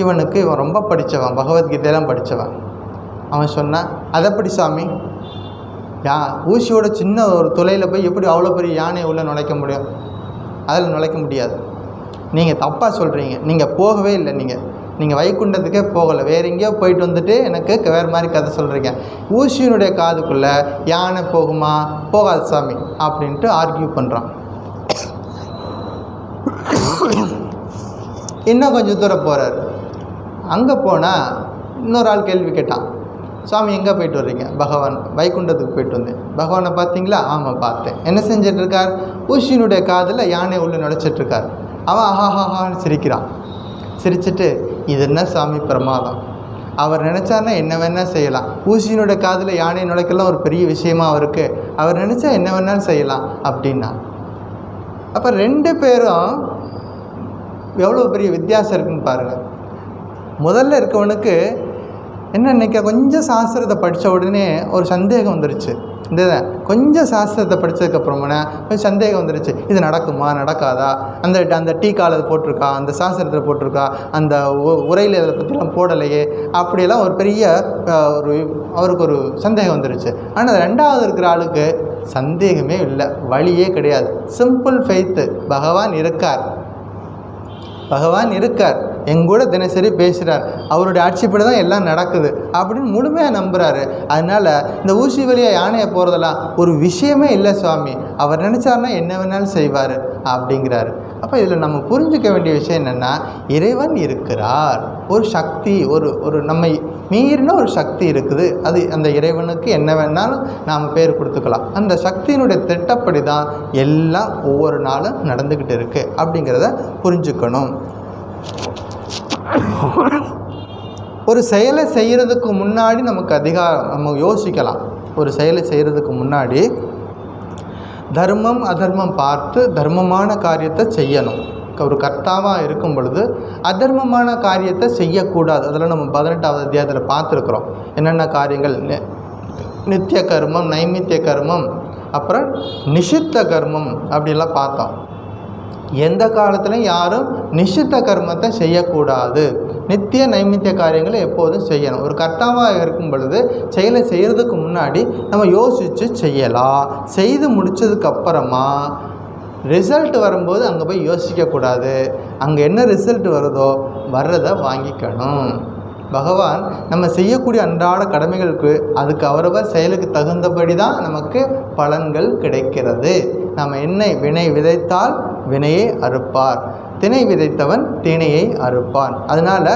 இவன் ரொம்ப படித்தவன், பகவத்கீதையெல்லாம் படித்தவன். அவன் சொன்னான், அதை எப்படி சாமி? ஊசியோட சின்ன ஒரு துளையில் போய் எப்படி அவ்வளோ பெரிய யானையை உள்ளே நுழைக்க முடியும்? அதில் நுழைக்க முடியாது. நீங்கள் தப்பாக சொல்கிறீங்க. நீங்கள் போகவே இல்லை. நீங்கள் வைகுண்டத்துக்கே போகலை, வேறு எங்கேயோ போயிட்டு வந்துட்டு எனக்கு வேறு மாதிரி கதை சொல்கிறீங்க. ஊசியினுடைய காதுக்குள்ளே யானை போகுமா? போகாது சாமி அப்படின்ட்டு ஆர்கியூ பண்ணுறான். இன்னும் கொஞ்சம் தூரம் போகிறார். அங்கே போனால் இன்னொரு ஆள் கேள்வி கேட்டான், சுவாமி எங்கே போயிட்டு வர்றீங்க? பகவான் வைகுண்டத்துக்கு போயிட்டு வந்தேன். பகவானை பார்த்தீங்களா? ஆமாம் பார்த்தேன். என்ன செஞ்சிட்ருக்கார்? ஊசியினுடைய காதில் யானை உள்ளே நுழைச்சிட்ருக்கார். அவன் ஆஹாஹான்னு சிரிக்கிறான். சிரிச்சுட்டு, இது என்ன சாமி பிரமாதம், அவர் நினச்சாருன்னா என்ன வேணால் செய்யலாம். ஊசியினுடைய காதில் யானை நுழைக்கலாம் ஒரு பெரிய விஷயமா அவருக்கு, அவர் நினச்சா என்ன வேணாலும் செய்யலாம் அப்படின்னா. அப்போ ரெண்டு பேரும் எவ்வளோ பெரிய வித்தியாசம் இருக்குன்னு பாருங்கள். முதல்ல இருக்கவனுக்கு என்ன நினைக்க, கொஞ்சம் சாஸ்திரத்தை படித்த உடனே ஒரு சந்தேகம் வந்துருச்சு. இந்த கொஞ்சம் சாஸ்திரத்தை படித்ததுக்கப்புறமான கொஞ்சம் சந்தேகம் வந்துருச்சு. இது நடக்குமா நடக்காதா, அந்த டீ காலத்தை போட்டிருக்கா, அந்த சாஸ்திரத்தில் போட்டிருக்கா, அந்த உரையில் இதை பற்றிலாம் போடலையே, அப்படியெல்லாம் ஒரு பெரிய அவருக்கு ஒரு சந்தேகம் வந்துருச்சு. ஆனால் ரெண்டாவது இருக்கிற ஆளுக்கு சந்தேகமே இல்லை, வழியே கிடையாது. Simple faith. பகவான் இருக்கார், எங்கூட தினசரி பேசுகிறார், அவருடைய ஆட்சிப்படி தான் எல்லாம் நடக்குது அப்படின்னு முழுமையாக நம்புகிறாரு. அதனால் இந்த ஊசி வழியாக யானையை போகிறதெல்லாம் ஒரு விஷயமே இல்லை சுவாமி, அவர் நினச்சாருன்னா என்ன வேணாலும் செய்வார் அப்படிங்கிறாரு. அப்போ இதில் நம்ம புரிஞ்சிக்க வேண்டிய விஷயம் என்னென்னா, இறைவன் இருக்கிறார், ஒரு சக்தி, ஒரு நம்மை மீறின ஒரு சக்தி இருக்குது. அது அந்த இறைவனுக்கு என்ன வேணாலும் நாம் பேர் கொடுத்துக்கலாம். அந்த சக்தியினுடைய திட்டப்படி தான் எல்லாம் ஒவ்வொரு நாளும் நடந்துக்கிட்டு இருக்குது அப்படிங்கிறத புரிஞ்சுக்கணும். ஒரு செயலை செய்கிறதுக்கு முன்னாடி நம்ம யோசிக்கலாம். ஒரு செயலை செய்கிறதுக்கு முன்னாடி தர்மம் அதர்மம் பார்த்து தர்மமான காரியத்தை செய்யணும். ஒரு கர்த்தாவாக இருக்கும் பொழுது அதர்மமான காரியத்தை செய்யக்கூடாது. அதெல்லாம் நம்ம 18வது அத்தியாயத்தில் பார்த்துருக்குறோம். என்னென்ன காரியங்கள், நித்திய கர்மம், நைமித்திய கர்மம், அப்புறம் நிஷித்த கர்மம் அப்படிலாம் பார்த்தோம். எந்த காலத்துலையும் யாரும் நிஷித்த கர்மத்தை செய்யக்கூடாது. நித்திய நைமித்திய காரியங்களை எப்போதும் செய்யணும். ஒரு கர்த்தாவாக இருக்கும் பொழுது செயலை செய்கிறதுக்கு முன்னாடி நம்ம யோசித்து செய்யலாம். செய்து முடித்ததுக்கப்புறமா ரிசல்ட் வரும்போது அங்கே போய் யோசிக்கக்கூடாது. அங்கே என்ன ரிசல்ட் வருதோ வர்றதை வாங்கிக்கணும். பகவான் நம்ம செய்யக்கூடிய அன்றாட கடமைகளுக்கு அதுக்கு அவரவர் செயலுக்கு தகுந்தபடி தான் நமக்கு பலன்கள் கிடைக்கிறது. நம்ம என்ன வினை விதைத்தால் வினையை அறுப்பார், தினை விதைத்தவன் தினையை அறுப்பான். அதனால்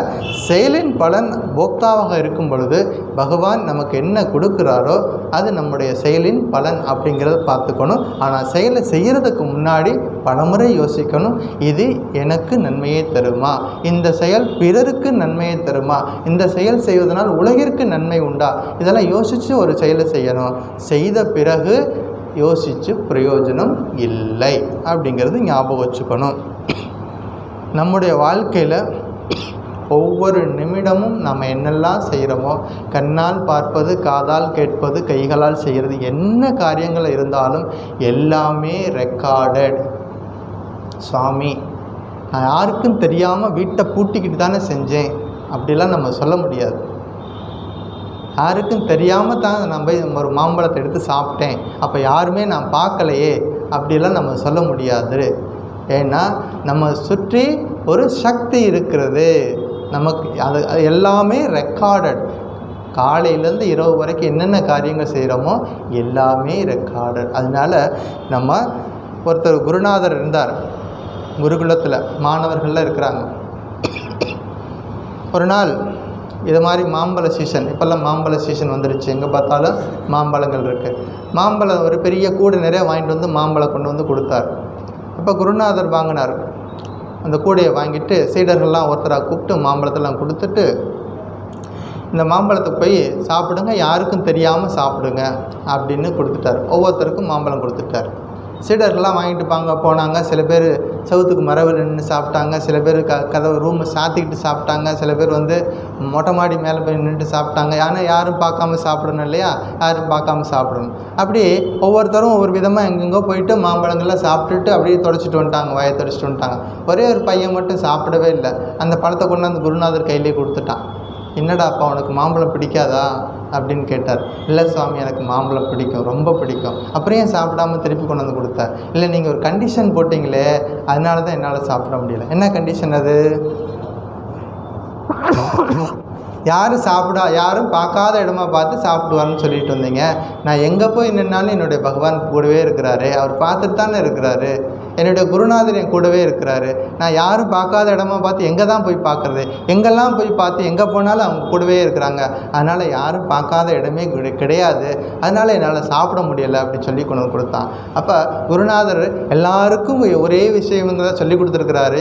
செயலின் பலன் போக்தாவாக இருக்கும் பொழுது பகவான் நமக்கு என்ன கொடுக்குறாரோ அது நம்முடைய செயலின் பலன் அப்படிங்கிறத பார்த்துக்கணும். ஆனால் செயலை செய்கிறதுக்கு முன்னாடி பலமுறை யோசிக்கணும். இது எனக்கு நன்மையை தருமா, இந்த செயல் பிறருக்கு நன்மையை தருமா, இந்த செயல் செய்வதனால் உலகிற்கு நன்மை உண்டா, இதெல்லாம் யோசித்து ஒரு செயலை செய்யணும். செய்த பிறகு யோசித்து பிரயோஜனம் இல்லை அப்படிங்கிறது ஞாபகம் வச்சுக்கணும். நம்முடைய வாழ்க்கையில் ஒவ்வொரு நிமிடமும் நம்ம என்னெல்லாம் செய்கிறோமோ, கண்ணால் பார்ப்பது, காதால் கேட்பது, கைகளால் செய்கிறது, என்ன காரியங்கள் இருந்தாலும் எல்லாமே ரெக்கார்டட். சுவாமி, நான் யாருக்கும் தெரியாமல் வீட்டை பூட்டிக்கிட்டு தானே செஞ்சேன் அப்படிலாம் நம்ம சொல்ல முடியாது. யாருக்கும் தெரியாமல் தான் நம்ம ஒரு மாம்பழத்தை எடுத்து சாப்பிட்டேன், அப்போ யாருமே நான் பார்க்கலையே அப்படிலாம் நம்ம சொல்ல முடியாது. ஏன்னா நம்ம சுற்றி ஒரு சக்தி இருக்கிறது. நமக்கு அது எல்லாமே ரெக்கார்டட். காலையிலேருந்து இரவு வரைக்கும் என்னென்ன காரியங்கள் செய்கிறோமோ எல்லாமே ரெக்கார்டட். அதனால் நம்ம ஒருத்தர் குருநாதர் இருந்தார், குருகுலத்தில் மாணவர்கள்லாம் இருக்கிறாங்க. ஒரு நாள் இது மாதிரி மாம்பழ சீசன், இப்போல்லாம் மாம்பழ சீசன் வந்துடுச்சு, எங்கே பார்த்தாலும் மாம்பழங்கள் இருக்குது. மாம்பழம் ஒரு பெரிய கூடை நிறைய வாங்கிட்டு வந்து மாம்பழம் கொண்டு வந்து கொடுத்தார். அப்போ குருநாதர் வாங்கினார். அந்த கூடையை வாங்கிட்டு சீடர்கள்லாம் ஒருத்தராக கூப்பிட்டு மாம்பழத்தெல்லாம் கொடுத்துட்டு, இந்த மாம்பழத்தை போய் சாப்பிடுங்க, யாருக்கும் தெரியாமல் சாப்பிடுங்க அப்படின்னு கொடுத்துட்டார். ஒவ்வொருத்தருக்கும் மாம்பழம் கொடுத்துட்டார். சீடர்கள்லாம் வாங்கிட்டு போனாங்க. சில பேர் சவுத்துக்கு மரவில் நின்று சாப்பிட்டாங்க, சில பேர் கதவு ரூமை சாத்திக்கிட்டு சாப்பிட்டாங்க, சில பேர் வந்து மொட்டை மாடி மேலே போய் நின்றுட்டு சாப்பிட்டாங்க. ஏன்னா யாரும் பார்க்காம சாப்பிடணும் இல்லையா, யாரும் பார்க்காம சாப்பிடணும். அப்படி ஒவ்வொருத்தரும் ஒவ்வொரு விதமாக எங்கெங்கோ போயிட்டு மாம்பழங்கள்லாம் சாப்பிட்டுட்டு அப்படியே தொடச்சிட்டு வந்துட்டாங்க, வாயை தொடச்சிட்டு வந்துட்டாங்க. ஒரே ஒரு பையன் மட்டும் சாப்பிடவே இல்லை. அந்த பழத்தை கொண்டு அந்த குருநாதர் கையிலே கொடுத்துட்டான். என்னடா அப்பா உனக்கு மாம்பழம் பிடிக்காதா அப்படின்னு கேட்டார். இல்லை சுவாமி, எனக்கு மாம்பழம் பிடிக்கும், ரொம்ப பிடிக்கும். அப்புறம் ஏன் சாப்பிடாமல் திருப்பி கொண்டு வந்து கொடுத்தார்? இல்லை, நீங்கள் ஒரு கண்டிஷன் போட்டிங்களே, அதனால தான் என்னால் சாப்பிட முடியல. என்ன கண்டிஷன் அது? யாரும் பார்க்காத இடமா பார்த்து சாப்பிடுவார்னு சொல்லிட்டு வந்தீங்க. நான் எங்கே போய் நின்னாலும் என்னுடைய பகவான் கூடவே இருக்கிறாரு, அவர் பார்த்துட்டு தானே இருக்கிறாரு. என்னுடைய குருநாதர் என் கூடவே இருக்கிறாரு. நான் யாரும் பார்க்காத இடமா பார்த்து எங்கே தான் போய் பார்க்குறது? எங்கெல்லாம் போய் பார்த்து எங்கே போனாலும் அவங்க கூடவே இருக்கிறாங்க. அதனால் யாரும் பார்க்காத இடமே கிடையாது, அதனால் என்னால் சாப்பிட முடியலை அப்படின்னு சொல்லி கொண்டு கொடுத்தான். அப்போ குருநாதர் எல்லாருக்கும் ஒரே விஷயம் தான் சொல்லி கொடுத்துருக்கிறாரு,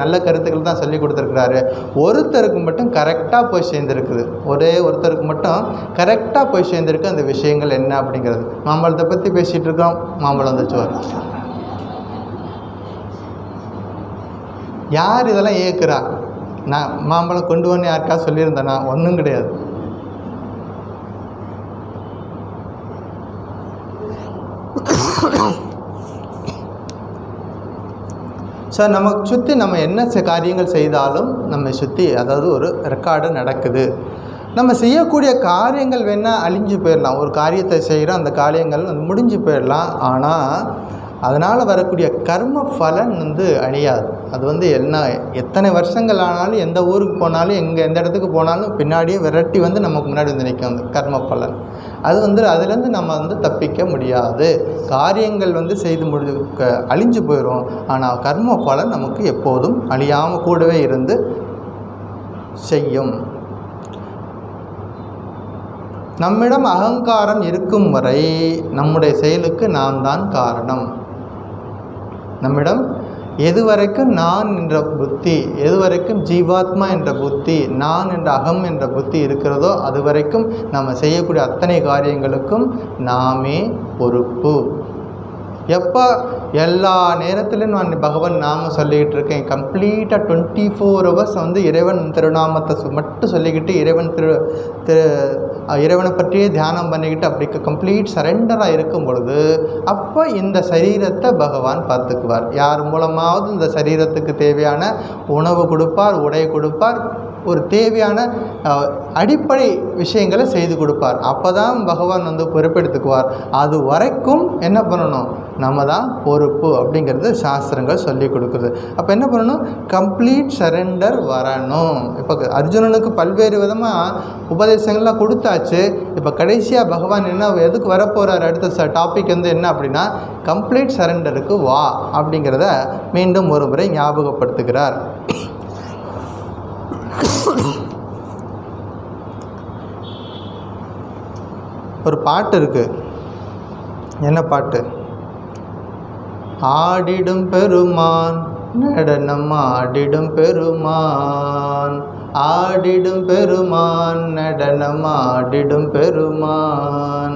நல்ல கருத்துக்கள் தான் சொல்லி கொடுத்துருக்கிறாரு. ஒருத்தருக்கு மட்டும் கரெக்டாக போய் சேர்ந்துருக்குது, ஒரே ஒருத்தருக்கு மட்டும் கரெக்டாக போய் சேர்ந்துருக்கு. அந்த விஷயங்கள் என்ன அப்படிங்கிறது. மாம்பழத்தை பற்றி பேசிகிட்டு இருக்கோம், மாம்பழம் வந்துச்சு வரும். யார் இதெல்லாம் ஏற்கிறா? நான் மாம்பழம் கொண்டு வந்து யாருக்கா சொல்லியிருந்தேனா? ஒன்றும் கிடையாது. ஸோ நமக்கு சுற்றி நம்ம என்ன காரியங்கள் செய்தாலும் நம்மை சுற்றி அதாவது ஒரு ரெக்கார்டு நடக்குது. நம்ம செய்யக்கூடிய காரியங்கள் வேணால் அழிஞ்சு போயிடலாம். ஒரு காரியத்தை செய்கிறோம், அந்த காரியங்கள் வந்து முடிஞ்சு போயிடலாம். ஆனால் அதனால் வரக்கூடிய கர்ம பலன் வந்து அழியாது. அது வந்து எத்தனை வருஷங்கள் ஆனாலும், எந்த ஊருக்கு போனாலும், எந்த இடத்துக்கு போனாலும் பின்னாடியே விரட்டி வந்து நமக்கு முன்னாடி வந்து நிற்கும் அந்த கர்ம பலன். அது வந்து அதுலேருந்து நம்ம வந்து தப்பிக்க முடியாது. காரியங்கள் வந்து செய்து அழிஞ்சு போயிடும். ஆனால் கர்ம பலன் நமக்கு எப்போதும் அழியாமல் கூடவே இருந்து செய்யும். நம்மிடம் அகங்காரம் இருக்கும் வரை நம்முடைய செயலுக்கு நாம் தான் காரணம். நம்மிடம் எதுவரைக்கும் நான் என்ற புத்தி, எதுவரைக்கும் ஜீவாத்மா என்ற புத்தி, நான் என்ற அகம் என்ற புத்தி இருக்கிறதோ அது வரைக்கும் நம்ம செய்யக்கூடிய அத்தனை காரியங்களுக்கும் நாமே பொறுப்பு. எப்போ எல்லா நேரத்துலையும் நான் பகவான் நாம சொல்லிக்கிட்டு இருக்கேன். கம்ப்ளீட்டாக 24 hours வந்து இறைவன் திருநாமத்தை மட்டும் சொல்லிக்கிட்டு இறைவனை பற்றியே தியானம் பண்ணிக்கிட்டு அப்படி கம்ப்ளீட் சரெண்டராக இருக்கும் பொழுது அப்போ இந்த சரீரத்தை பகவான் பார்த்துக்குவார். யார் மூலமாவது இந்த சரீரத்துக்கு தேவையான உணவு கொடுப்பார், உடை கொடுப்பார், ஒரு தேவையான அடிப்படை விஷயங்களை செய்து கொடுப்பார். அப்போ தான் பகவான் வந்து பொறுப்பெடுத்துக்குவார். அது வரைக்கும் என்ன பண்ணணும்? நம்ம தான் பொறுப்பு அப்படிங்கிறது சாஸ்திரங்கள் சொல்லி கொடுக்குறது. அப்போ என்ன பண்ணணும்? கம்ப்ளீட் சரெண்டர் வரணும். இப்போ அர்ஜுனனுக்கு பல்வேறு விதமாக உபதேசங்கள்லாம் கொடுத்தாச்சு. இப்போ கடைசியாக பகவான் எதுக்கு வரப்போகிறார்? அடுத்த டாபிக் வந்து என்ன அப்படின்னா, கம்ப்ளீட் சரெண்டருக்கு வா அப்படிங்கிறத மீண்டும் ஒரு முறை ஞாபகப்படுத்துகிறார். ஒரு பாட்டு இருக்கு. என்ன பாட்டு? ஆடிடும் பெருமான் நடனம் ஆடிடும் பெருமான், ஆடிடும் பெருமான் நடனம் ஆடிடும் பெருமான்,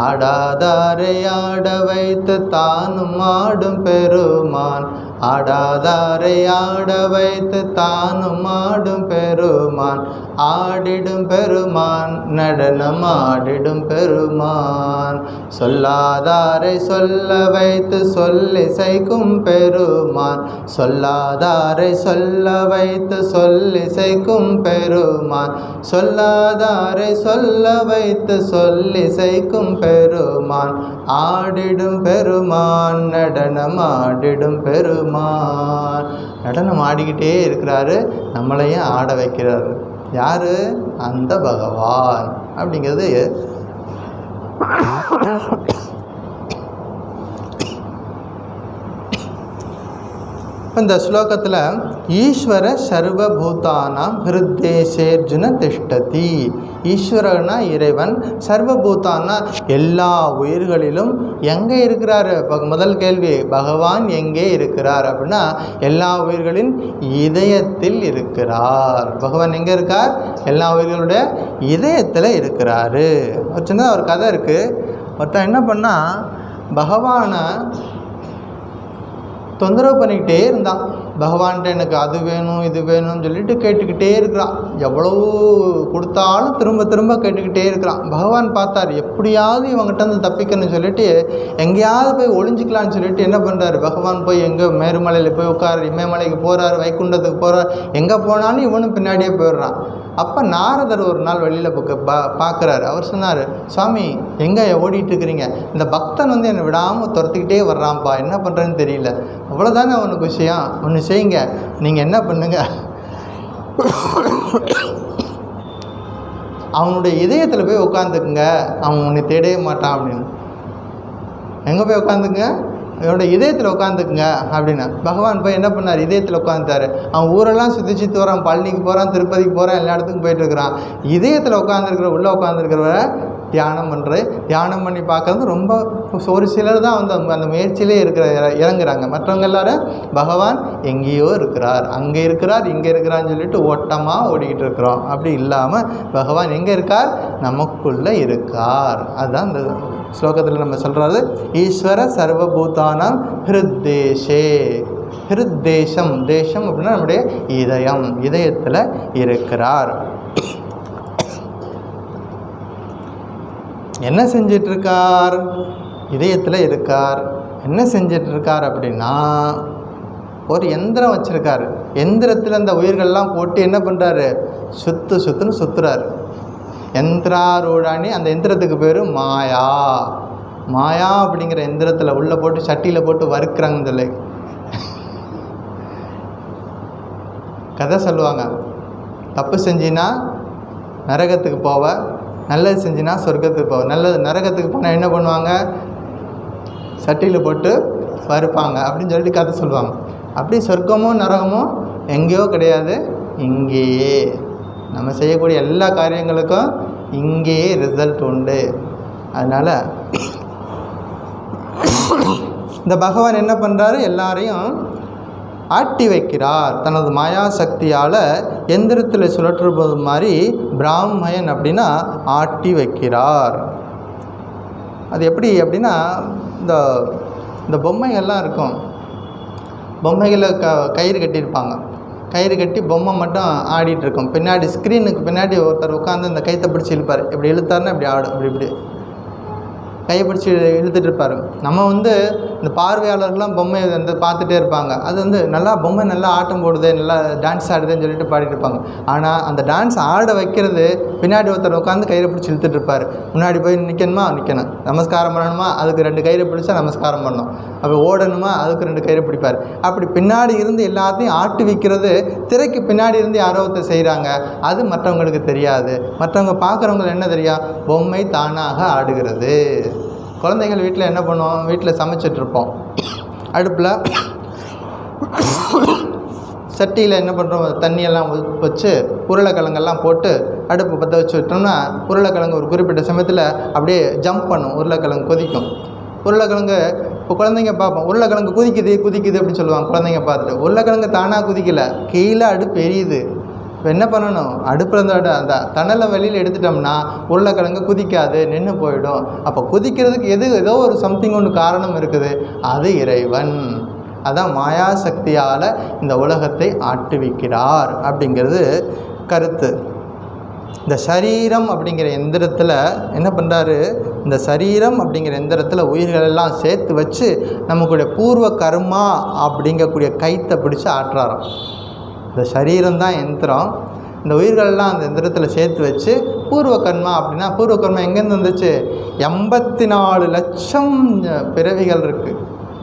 ஆடாதாரை ஆட வைத்து தானும் ஆடும் பெருமான், ஆடாதாரை ஆட வைத்து தானும் ஆடும் பெருமான், ஆடிடும் பெருமான் நடனம் ஆடிடும் பெருமான், சொல்லாதாரை சொல்ல வைத்து சொல்லிசைக்கும் பெருமான், சொல்லாதாரை சொல்ல வைத்து சொல்லிசைக்கும் பெருமான், சொல்லாதாரை சொல்ல வைத்து சொல்லிசைக்கும் பெருமான், ஆடிடும் பெருமான் நடனம் ஆடிடும் பெருமான். நடனம் ஆடிக்கிட்டே இருக்கிறாரு, நம்மளையும் ஆட வைக்கிறாரு. யாரு? அந்த பகவான் அப்படிங்கிறது. இப்போ இந்த ஸ்லோகத்தில் ஈஸ்வர சர்வபூதானாம் ஹிருத்தேசேர்ஜுன திஷ்டதி. ஈஸ்வரனா இறைவன், சர்வபூதானா எல்லா உயிர்களிலும் எங்கே இருக்கிறார்? முதல் கேள்வி, பகவான் எங்கே இருக்கிறார் அப்படின்னா எல்லா உயிர்களின் இதயத்தில் இருக்கிறார். பகவான் எங்கே இருக்கார்? எல்லா உயிர்களுடைய இதயத்தில் இருக்கிறாரு. ஒரு சின்னதாக ஒரு கதை இருக்குது. ஒருத்தன் என்ன பண்ணால் பகவானை தொந்தரவு பண்ணிக்கிட்டே இருந்தான். பகவான்கிட்ட எனக்கு அது வேணும் இது வேணும்னு சொல்லிட்டு கேட்டுக்கிட்டே இருக்கிறான். எவ்வளவு கொடுத்தாலும் திரும்ப திரும்ப கேட்டுக்கிட்டே இருக்கிறான். பகவான் பார்த்தார், எப்படியாவது இவங்ககிட்ட வந்து தப்பிக்கணும்னு சொல்லிட்டு எங்கேயாவது போய் ஒளிஞ்சிக்கலான்னு சொல்லிட்டு என்ன பண்ணுறாரு, பகவான் போய் எங்கே மேருமலையில் போய் உட்காரு, இமயமலைக்கு போகிறார், வைகுண்டத்துக்கு போகிறார். எங்கே போனாலும் இவனும் பின்னாடியே போயிடுறான். அப்போ நாரதர் ஒரு நாள் வெளியில் பார்க்குறாரு. அவர் சொன்னார், சுவாமி எங்கே ஓடிட்டு இருக்கிறீங்க? இந்த பக்தன் வந்து என்னை விடாமல் துரத்திக்கிட்டே வர்றான்ப்பா, என்ன பண்ணுறதுன்னு தெரியல. அவ்வளோதானே அவனுக்கு விஷயம். ஒன்று செய்யுங்க, நீங்கள் என்ன பண்ணுங்க, அவனுடைய இதயத்தில் போய் உட்காந்துக்குங்க, அவன் உன்னை தேடவே மாட்டான் அப்படின்னு. எங்கே போய் உட்காந்துக்குங்க? என்னோட இதயத்தில் உட்காந்துக்குங்க அப்படின்னு. பகவான் போய் என்ன பண்ணார்? இதயத்தில் உட்காந்துட்டாரு. அவன் ஊரெல்லாம் சுற்றி வரான், பழனிக்கு போகிறான், திருப்பதிக்கு போகிறான், எல்லா இடத்துக்கும் போயிட்டு இருக்கிறான். இதயத்தில் உட்காந்துருக்கிற, உள்ளே உட்காந்துருக்கிறவரை தியானம் பண்ணுறது, தியானம் பண்ணி பார்க்குறது ரொம்ப ஒரு சிலர் தான் வந்து அந்த முயற்சியிலே இறங்குறாங்க. மற்றவங்க எல்லாரும் பகவான் எங்கேயோ இருக்கிறார், அங்கே இருக்கிறார், இங்கே இருக்கிறான்னு சொல்லிட்டு ஓட்டமாக ஓடிக்கிட்டு இருக்கிறோம். அப்படி இல்லாமல் பகவான் எங்கே இருக்கார்? நமக்குள்ளே இருக்கார். அதுதான் இந்த ஸ்லோகத்தில் நம்ம சொல்கிறது. ஈஸ்வர சர்வபூதானாம் ஹிருத்தேஷே. ஹிருத்தேசம், தேசம் அப்படின்னா நம்முடைய இதயம், இதயத்தில் இருக்கிறார். என்ன செஞ்சிட்ருக்கார்? இதயத்தில் இருக்கார். என்ன செஞ்சிட்ருக்கார் அப்படின்னா ஒரு எந்திரம் வச்சுருக்கார். எந்திரத்தில் அந்த உயிர்கள்லாம் போட்டு என்ன பண்ணுறாரு? சுற்றுன்னு சுற்றுறாரு. யந்திராரூடானி, அந்த எந்திரத்துக்கு பேர் மாயா. மாயா அப்படிங்கிற எந்திரத்தில் உள்ளே போட்டு சட்டியில் போட்டு வறுக்கிறாங்கன்னு சொல்லி கதை சொல்லுவாங்க. தப்பு செஞ்சின்னா நரகத்துக்கு போவ, நல்லது செஞ்சின்னா சொர்க்கத்துக்கு போவ. நல்லது நரகத்துக்கு போனால் என்ன பண்ணுவாங்க? சட்டியில் போட்டு வறுப்பாங்க அப்படின்னு சொல்லிட்டு கதை சொல்லுவாங்க. அப்படி சொர்க்கமும் நரகமும் எங்கேயோ கிடையாது, இங்கேயே. நம்ம செய்யக்கூடிய எல்லா காரியங்களுக்கும் இங்கேயே ரிசல்ட் உண்டு. அதனால் இந்த பகவான் என்ன பண்ணுறாரு? எல்லாரையும் ஆட்டி வைக்கிறார். தனது மாயா சக்தியால் எந்திரத்தில் சுழற்றுவது மாதிரி பிராமயன் அப்படின்னா ஆட்டி வைக்கிறார். அது எப்படி அப்படின்னா இந்த பொம்மைகள்லாம் இருக்கும். பொம்மைகளை கயிறு கட்டியிருப்பாங்க. கயிறு கட்டி பொம்மை மட்டும் ஆடிட்டுருக்கும். பின்னாடி ஸ்க்ரீனுக்கு பின்னாடி ஒருத்தர் உட்காந்து அந்த கைத்தை பிடிச்சி இழுப்பார். இப்படி இழுத்தாருன்னா இப்படி ஆடும், இப்படி கையை பிடிச்சி இழுத்துட்டு இருப்பார். நம்ம வந்து இந்த பார்வையாளர்கள்லாம் பொம்மை வந்து பார்த்துட்டே இருப்பாங்க. அது வந்து நல்லா பொம்மை நல்லா ஆட்டம் போடுது, நல்லா டான்ஸ் ஆடுதுன்னு சொல்லிட்டு பாடிட்டு இருப்பாங்க. ஆனால் அந்த டான்ஸ் ஆட வைக்கிறது பின்னாடி ஒருத்தர் உட்காந்து கயிறை பிடிச்சி இழுத்துட்டு இருப்பார். முன்னாடி போய் நிற்கணுமா, நிற்கணும். நமஸ்காரம் பண்ணணுமா, அதுக்கு 2 கயிறை பிடிச்சா நமஸ்காரம் பண்ணணும். அப்போ ஓடணுமா, அதுக்கு 2 கயிறை பிடிப்பார். அப்படி பின்னாடி இருந்து எல்லாத்தையும் ஆட்டி வைக்கிறது திரைக்கு பின்னாடி இருந்து யாரோ ஒருத்தர் செய்கிறாங்க. அது மற்றவங்களுக்கு தெரியாது. மற்றவங்க பார்க்குறவங்களுக்கு என்ன தெரியும்? பொம்மை தானாக ஆடுகிறது. குழந்தைகள் வீட்டில் என்ன பண்ணுவோம்? வீட்டில் சமைச்சிட்ருப்போம். அடுப்பில் சட்டியில் என்ன பண்ணுறோம்? தண்ணியெல்லாம் வச்சு உருளைக்கிழங்கெல்லாம் போட்டு அடுப்பு பற்ற வச்சு விட்டோம்னா உருளைக்கிழங்கு ஒரு குறிப்பிட்ட சமயத்தில் அப்படியே ஜம்ப் பண்ணும். உருளைக்கிழங்கு கொதிக்கும். உருளைக்கிழங்கு இப்போ குழந்தைங்க பார்ப்போம், உருளைக்கிழங்கு குதிக்குது அப்படின்னு சொல்லுவாங்க குழந்தைங்க பார்த்துட்டு. உருளைக்கிழங்கு தானாக குதிக்கலை, கீழே அடுப்பு எரியுது. இப்போ என்ன பண்ணணும்? அடுப்பில் இருந்த அந்த தணலை வெளியில் எடுத்துட்டோம்னா உருளைக்கிழங்கு குதிக்காது, நின்று போயிடும். அப்போ குதிக்கிறதுக்கு ஏதோ ஒரு சம்திங் ஒன்று காரணம் இருக்குது. அது இறைவன். அதான் மாயா சக்தியால் இந்த உலகத்தை ஆட்டுவிக்கிறார் அப்படிங்கிறது கருத்து. இந்த சரீரம் அப்படிங்கிற எந்திரத்தில் என்ன பண்ணுறாரு? இந்த சரீரம் அப்படிங்கிற எந்திரத்தில் உயிர்களெல்லாம் சேர்த்து வச்சு நமக்குடைய பூர்வ கர்மா அப்படிங்கக்கூடிய கைத்தை பிடிச்சி ஆட்டுறாராம். இந்த சரீரம்தான் யந்திரம். இந்த உயிர்களெல்லாம் அந்த எந்திரத்தில் சேர்த்து வச்சு பூர்வ கர்மா அப்படின்னா, பூர்வ கர்மா எங்கேருந்து வந்துச்சு? 84 லட்சம் பிறவிகள் இருக்குது.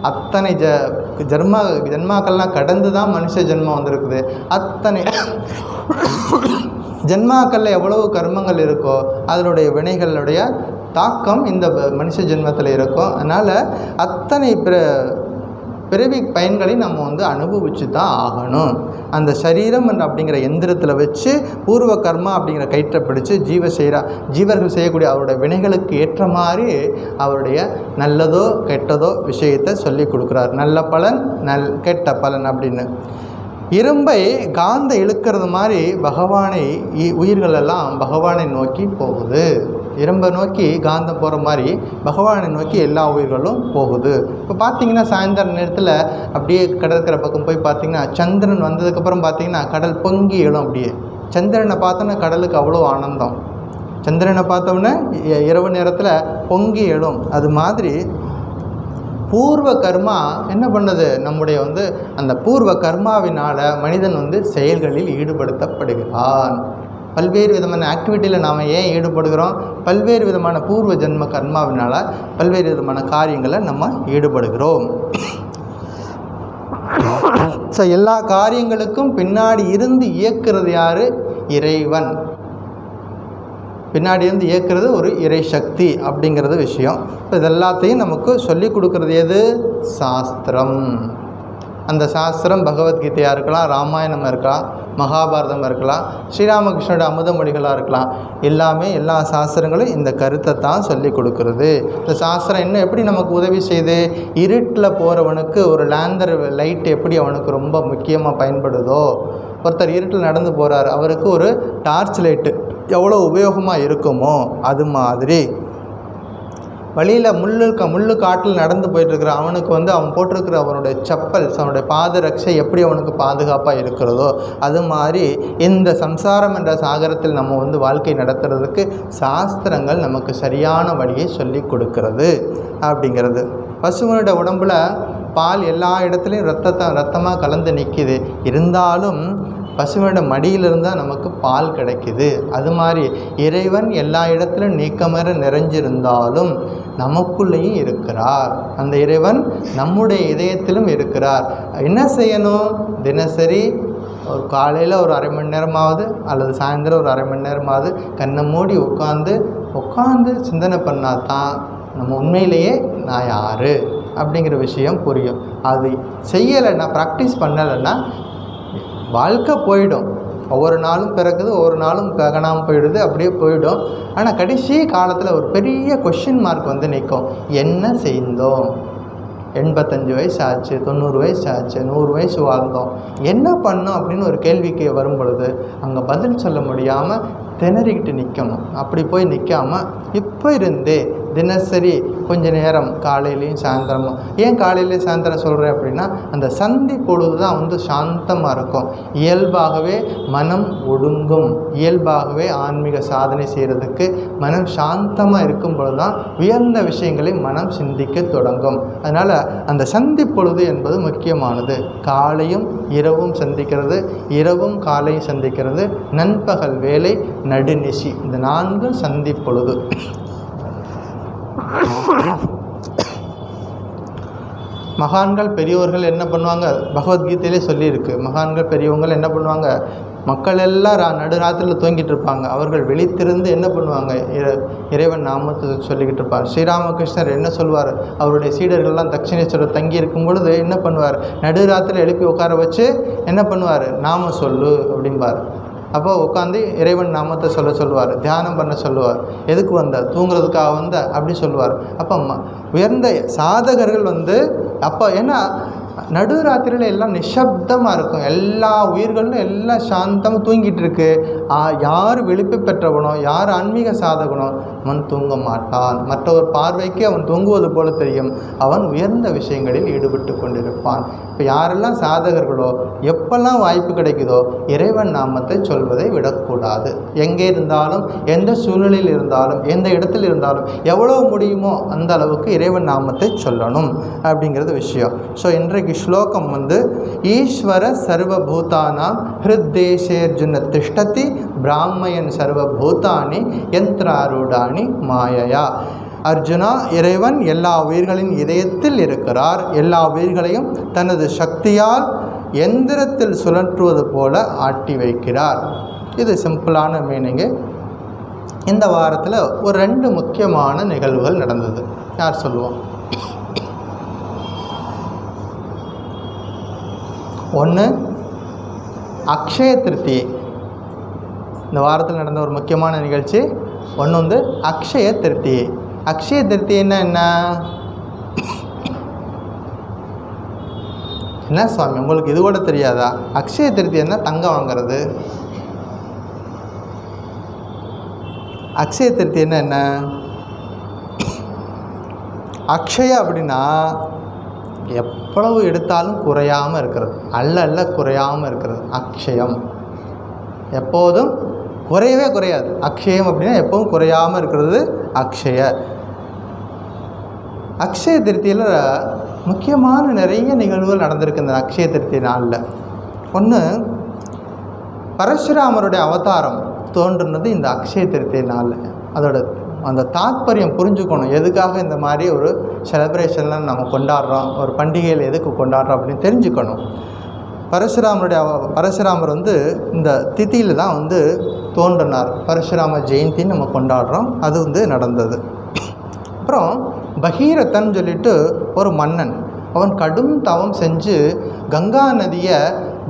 அத்தனை ஜென்மாக்கள்லாம் கடந்து தான் மனுஷ ஜென்மம் வந்திருக்குது. அத்தனை ஜென்மாக்களில் எவ்வளவு கர்மங்கள் இருக்கோ அதனுடைய வினைகளுடைய தாக்கம் இந்த மனுஷ ஜென்மத்தில் இருக்கும். அதனால் அத்தனை பிறவி பயன்களை நம்ம வந்து அனுபவிச்சு தான் ஆகணும். அந்த சரீரம் அப்படிங்கிற எந்திரத்தில் வச்சு பூர்வ கர்மா அப்படிங்கிற கயிற்றை பிடிச்சு ஜீவர்கள் செய்யக்கூடிய அவருடைய வினைகளுக்கு ஏற்ற மாதிரி அவருடைய நல்லதோ கெட்டதோ விஷயத்தை சொல்லி கொடுக்குறார். நல்ல பலன் கெட்ட பலன் அப்படின்னு. இரும்பை காந்த இழுக்கிறது மாதிரி உயிர்களெல்லாம் பகவானை நோக்கி போகுது. இரும்பை நோக்கி காந்தம் போகிற மாதிரி பகவானை நோக்கி எல்லா உயிர்களும் போகுது. இப்போ பார்த்திங்கன்னா சாயந்தர நேரத்தில் அப்படியே கடற்கரை பக்கம் போய் பார்த்திங்கன்னா சந்திரன் வந்ததுக்கப்புறம் பார்த்திங்கன்னா கடல் பொங்கி எழும். அப்படியே சந்திரனை பார்த்தோன்னா கடலுக்கு அவ்வளோ ஆனந்தம். சந்திரனை பார்த்தோம்னா இரவு நேரத்தில் பொங்கி எழும். அது மாதிரி பூர்வ கர்மா என்ன பண்ணுது, நம்முடைய வந்து அந்த பூர்வ கர்மாவினால் மனிதன் வந்து செயல்களில் ஈடுபடுத்தப்படுகிறான். பல்வேறு விதமான ஆக்டிவிட்டியில் நாம் ஏன் ஈடுபடுகிறோம், பல்வேறு விதமான பூர்வ ஜென்ம கர்மாவினால் பல்வேறு விதமான காரியங்களை நம்ம ஈடுபடுகிறோம். ஸோ எல்லா காரியங்களுக்கும் பின்னாடி இருந்து இயக்குறது யார்? இறைவன். பின்னாடி இருந்து இயக்கிறது ஒரு இறை சக்தி அப்படிங்கிறது விஷயம். இப்போ இது எல்லாத்தையும் நமக்கு சொல்லி கொடுக்குறது எது? சாஸ்திரம். அந்த சாஸ்திரம் பகவத்கீதையாக இருக்கலாம், ராமாயணமாக இருக்கலாம், மகாபாரதம் இருக்கலாம், ஸ்ரீராமகிருஷ்ணோட அமுதமொழிகளாக இருக்கலாம். எல்லா சாஸ்திரங்களும் இந்த கருத்தை தான் சொல்லி கொடுக்குறது. இந்த சாஸ்திரம் இன்னும் எப்படி நமக்கு உதவி செய்யுது? இருட்டில் போகிறவனுக்கு ஒரு லேந்தர் லைட் எப்படி அவனுக்கு ரொம்ப முக்கியமாக பயன்படுதோ, ஒருத்தர் இருட்டில் நடந்து போகிறார், அவருக்கு ஒரு டார்ச் லைட்டு எவ்வளோ உபயோகமாக இருக்குமோ அது மாதிரி வழியில் முள்ளு காட்டில் நடந்து போயிட்டுருக்கிற அவனுக்கு வந்து அவன் போட்டிருக்கிற அவனுடைய செப்பல்ஸ், அவனுடைய பாத ரட்சை எப்படி அவனுக்கு பாதுகாப்பாக இருக்கிறதோ அது மாதிரி இந்த சம்சாரம் என்ற சாகரத்தில் நம்ம வந்து வாழ்க்கை நடத்துறதுக்கு சாஸ்திரங்கள் நமக்கு சரியான வழியை சொல்லி கொடுக்கிறது அப்படிங்கிறது. பசுவனோட உடம்புல பால் எல்லா இடத்துலையும் ரத்தமாக கலந்து நிற்கிது. இருந்தாலும் பசுவனோட மடியிலிருந்தால் நமக்கு பால் கிடைக்குது. அது மாதிரி இறைவன் எல்லா இடத்துலையும் நீக்கமர நிறைஞ்சிருந்தாலும் நமக்குள்ளேயும் இருக்கிறார். அந்த இறைவன் நம்முடைய இதயத்திலும் இருக்கிறார். என்ன செய்யணும்? தினசரி ஒரு காலையில் ஒரு அரை மணி நேரமாவது அல்லது சாயந்தரம் ஒரு அரை மணி நேரமாவது கண்ணை மூடி உட்காந்து சிந்தனை பண்ணால் தான் நம்ம உண்மையிலேயே நான் யார் அப்படிங்கிற விஷயம் புரியும். அது செய்யலைன்னா, ப்ராக்டிஸ் பண்ணலைன்னா வாழ்க்கை போயிடும். ஒவ்வொரு நாளும் பிறகுது, ஒவ்வொரு நாளும் காணாமல் போயிடுது, அப்படியே போயிடும். ஆனால் கடைசி காலத்தில் ஒரு பெரிய கொஷின் மார்க் வந்து நிற்கும். என்ன செய்தோம்? 85 வயசு ஆச்சு, 90 வயசு ஆச்சு, 100 வயசு வாழ்ந்தோம், என்ன பண்ணோம் அப்படின்னு ஒரு கேள்விக்கு வரும் பொழுது அங்கே பதில் சொல்ல முடியாமல் திணறிக்கிட்டு நிற்கணும். அப்படி போய் நிற்காமல் இப்போ இருந்தே தினசரி கொஞ்ச நேரம் காலையிலையும் சாயந்தரமும். ஏன் காலையிலையும் சாயந்தரம் சொல்கிறேன் அப்படின்னா, அந்த சந்தி பொழுது தான் வந்து சாந்தமாக இருக்கும். இயல்பாகவே மனம் ஒடுங்கும். இயல்பாகவே ஆன்மீக சாதனை செய்கிறதுக்கு மனம் சாந்தமாக இருக்கும் பொழுது தான் உயர்ந்த விஷயங்களை மனம் சிந்திக்க தொடங்கும். அதனால் அந்த சந்தி பொழுது என்பது முக்கியமானது. காலையும் இரவும் சந்திக்கிறது, இரவும் காலையும் சந்திக்கிறது, நண்பகல் வேலை, நடுநிசி, இந்த 4 சந்தி பொழுது. மகான்கள் பெரியவர்கள் என்ன பண்ணுவாங்க? பகவத்கீதையிலே சொல்லியிருக்கு. மகான்கள் பெரியவங்கள் என்ன பண்ணுவாங்க? மக்கள் எல்லாம் நடுராத்திரியில் தூங்கிட்டு இருப்பாங்க. அவர்கள் விழித்திருந்து என்ன பண்ணுவாங்க? இறைவன் நாமத்தை சொல்லிக்கிட்டு இருப்பார். ஸ்ரீராமகிருஷ்ணர் என்ன சொல்வார்? அவருடைய சீடர்கள்லாம் தட்சிணேஸ்வரர் தங்கி இருக்கும் பொழுது என்ன பண்ணுவார்? நடுராத்திரியில் எழுப்பி உட்கார வச்சு என்ன பண்ணுவார்? நாம சொல்லு அப்படிம்பார். அப்போ உட்காந்து இறைவன் நாமத்தை சொல்லுவார், தியானம் பண்ண சொல்லுவார். எதுக்கு வந்த? தூங்குறதுக்காக வந்த அப்படி சொல்லுவார். அப்போ உயர்ந்த சாதகர்கள் வந்து அப்போ ஏன்னா நடுராத்திரியில் எல்லாம் நிஷப்தமாக இருக்கும். எல்லா உயிர்களும் எல்லாம் சாந்தமாக தூங்கிட்டு இருக்கு. யார் விழிப்பு பெற்றவனோ, யார் ஆன்மீக சாதகனோ அவன் தூங்க மாட்டான். மற்றவர் பார்வைக்கு அவன் தூங்குவது போல தெரியும். அவன் உயர்ந்த விஷயங்களில் ஈடுபட்டு கொண்டிருப்பான். இப்போ யாரெல்லாம் சாதகர்களோ எப்பெல்லாம் வாய்ப்பு கிடைக்குதோ இறைவன் நாமத்தை சொல்வதை விடக்கூடாது. எங்கே இருந்தாலும், எந்த சூழ்நிலையில் இருந்தாலும், எந்த இடத்தில் இருந்தாலும் எவ்வளோ முடியுமோ அந்த அளவுக்கு இறைவன் நாமத்தை சொல்லணும் அப்படிங்கிறது விஷயம். ஸோ இன்றைக்கு ஸ்லோகம் வந்து ஈஸ்வர சர்வபூதானாம் ஹிருத்தேசேர்ஜுன திஷ்டதி பிராமயன் சர்வபூதானி யந்திராரூடானி மாயையா. அர்ஜுனா, இறைவன் எல்லா உயிர்களின் இதயத்தில் இருக்கிறார். எல்லா உயிர்களையும் தனது சக்தியால் எந்திரத்தில் சுழற்றுவது போல ஆட்டி வைக்கிறார். இது சிம்பிளான மீனிங்கு. இந்த வாரத்தில் ஒரு 2 முக்கியமான நிகழ்வுகள் நடந்தது. யார் சொல்லுவோம்? ஒன்று அக்ஷய திருத்தியை, இந்த வாரத்தில் நடந்த ஒரு முக்கியமான நிகழ்ச்சி. ஒன்று வந்து அக்ஷய திருத்தியை. அக்ஷய திருத்தியைன்னா என்ன சுவாமி உங்களுக்கு இது கூட தெரியாதா? அக்ஷய திருத்தியன்னா தங்கம் வாங்கிறது. அக்ஷய திருத்தியன்னா என்ன? அக்ஷய அப்படின்னா எவ்வளவு எடுத்தாலும் குறையாமல் இருக்கிறது, அல்ல குறையாமல் இருக்கிறது அக்ஷயம். எப்போதும் குறையவே குறையாது. அக்ஷயம் அப்படின்னா எப்போதும் குறையாமல் இருக்கிறது அக்ஷய. அக்ஷய திருத்தியில் முக்கியமான நிறைய நிகழ்வுகள் நடந்திருக்கு இந்த அக்ஷய திருத்தி நாளில். ஒன்று, பரசுராமருடைய அவதாரம் தோன்றுனது இந்த அக்ஷய திருத்தி நாளில். அதோட அந்த தாத்பரியம் புரிஞ்சுக்கணும். எதுக்காக இந்த மாதிரி ஒரு செலிப்ரேஷன்லாம் நம்ம கொண்டாடுறோம், ஒரு பண்டிகையில் எதுக்கு கொண்டாடுறோம் அப்படின்னு தெரிஞ்சுக்கணும். பரசுராமர் வந்து இந்த திதியில் தான் வந்து தோன்றினார். பரசுராம ஜெயந்தின்னு நம்ம கொண்டாடுறோம். அது வந்து நடந்தது. அப்புறம் பகீரதன் சொல்லிட்டு ஒரு மன்னன், அவன் கடும் தவம் செஞ்சு கங்கா நதியை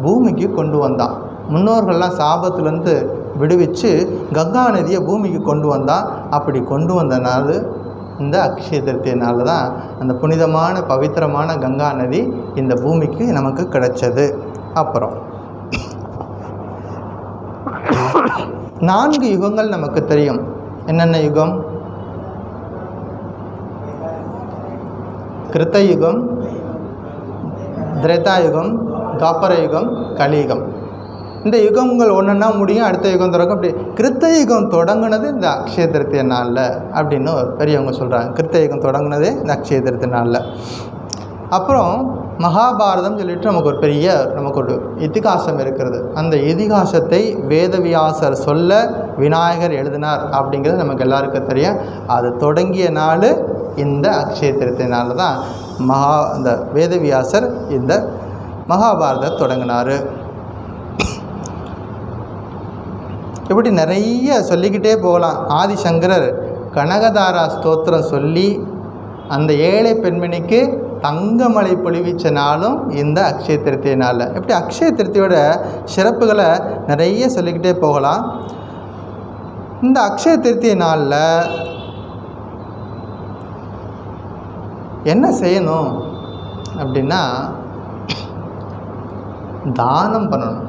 பூமிக்கு கொண்டு வந்தான். முன்னோர்கள்லாம் சாபத்துலேருந்து விடுவிச்சு கங்கா நதியை பூமிக்கு கொண்டு வந்தான். அப்படி கொண்டு வந்த நாள் இந்த அக்ஷய திருத்திய நாள் தான் அந்த புனிதமான பவித்திரமான கங்கா நதி இந்த பூமிக்கு நமக்கு கிடைச்சது. அப்புறம் 4 யுகங்கள் நமக்கு தெரியும். என்னென்ன யுகம்? கிருத்தயுகம், திரேதாயுகம், துவாபர யுகம், கலியுகம். இந்த யுகங்கள் ஒன்றுன்னா முடியும், அடுத்த யுகம் தொடங்கும். அப்படி கிருத்தயுகம் தொடங்கினது இந்த அக்ஷய திருத்திய நாளில் அப்படின்னு பெரியவங்க சொல்கிறாங்க. கிருத்தயுகம் தொடங்கினதே இந்த அக்ஷய திருத்திய நாளில். அப்புறம் மகாபாரதம் சொல்லிட்டு நமக்கு ஒரு இதிகாசம் இருக்கிறது. அந்த இதிகாசத்தை வேதவியாசர் சொல்ல விநாயகர் எழுதினார் அப்படிங்கிறது நமக்கு எல்லாருக்கும் தெரியும். அது தொடங்கிய நாள் இந்த அக்ஷய திருத்திய நாளில் தான் இந்த வேதவியாசர் இந்த மகாபாரதத்தை தொடங்கினார். இப்படி நிறைய சொல்லிக்கிட்டே போகலாம். ஆதிசங்கரர் கனகதாரா ஸ்தோத்திரம் சொல்லி அந்த ஏழை பெண்மணிக்கு தங்கமலை பொழிவிச்ச நாளும் இந்த அக்ஷய திருத்திய நாளில். இப்படி அக்ஷய திருத்தியோட சிறப்புகளை நிறைய சொல்லிக்கிட்டே போகலாம். இந்த அக்ஷய திருத்திய நாளில் என்ன செய்யணும் அப்படின்னா தானம் பண்ணணும்.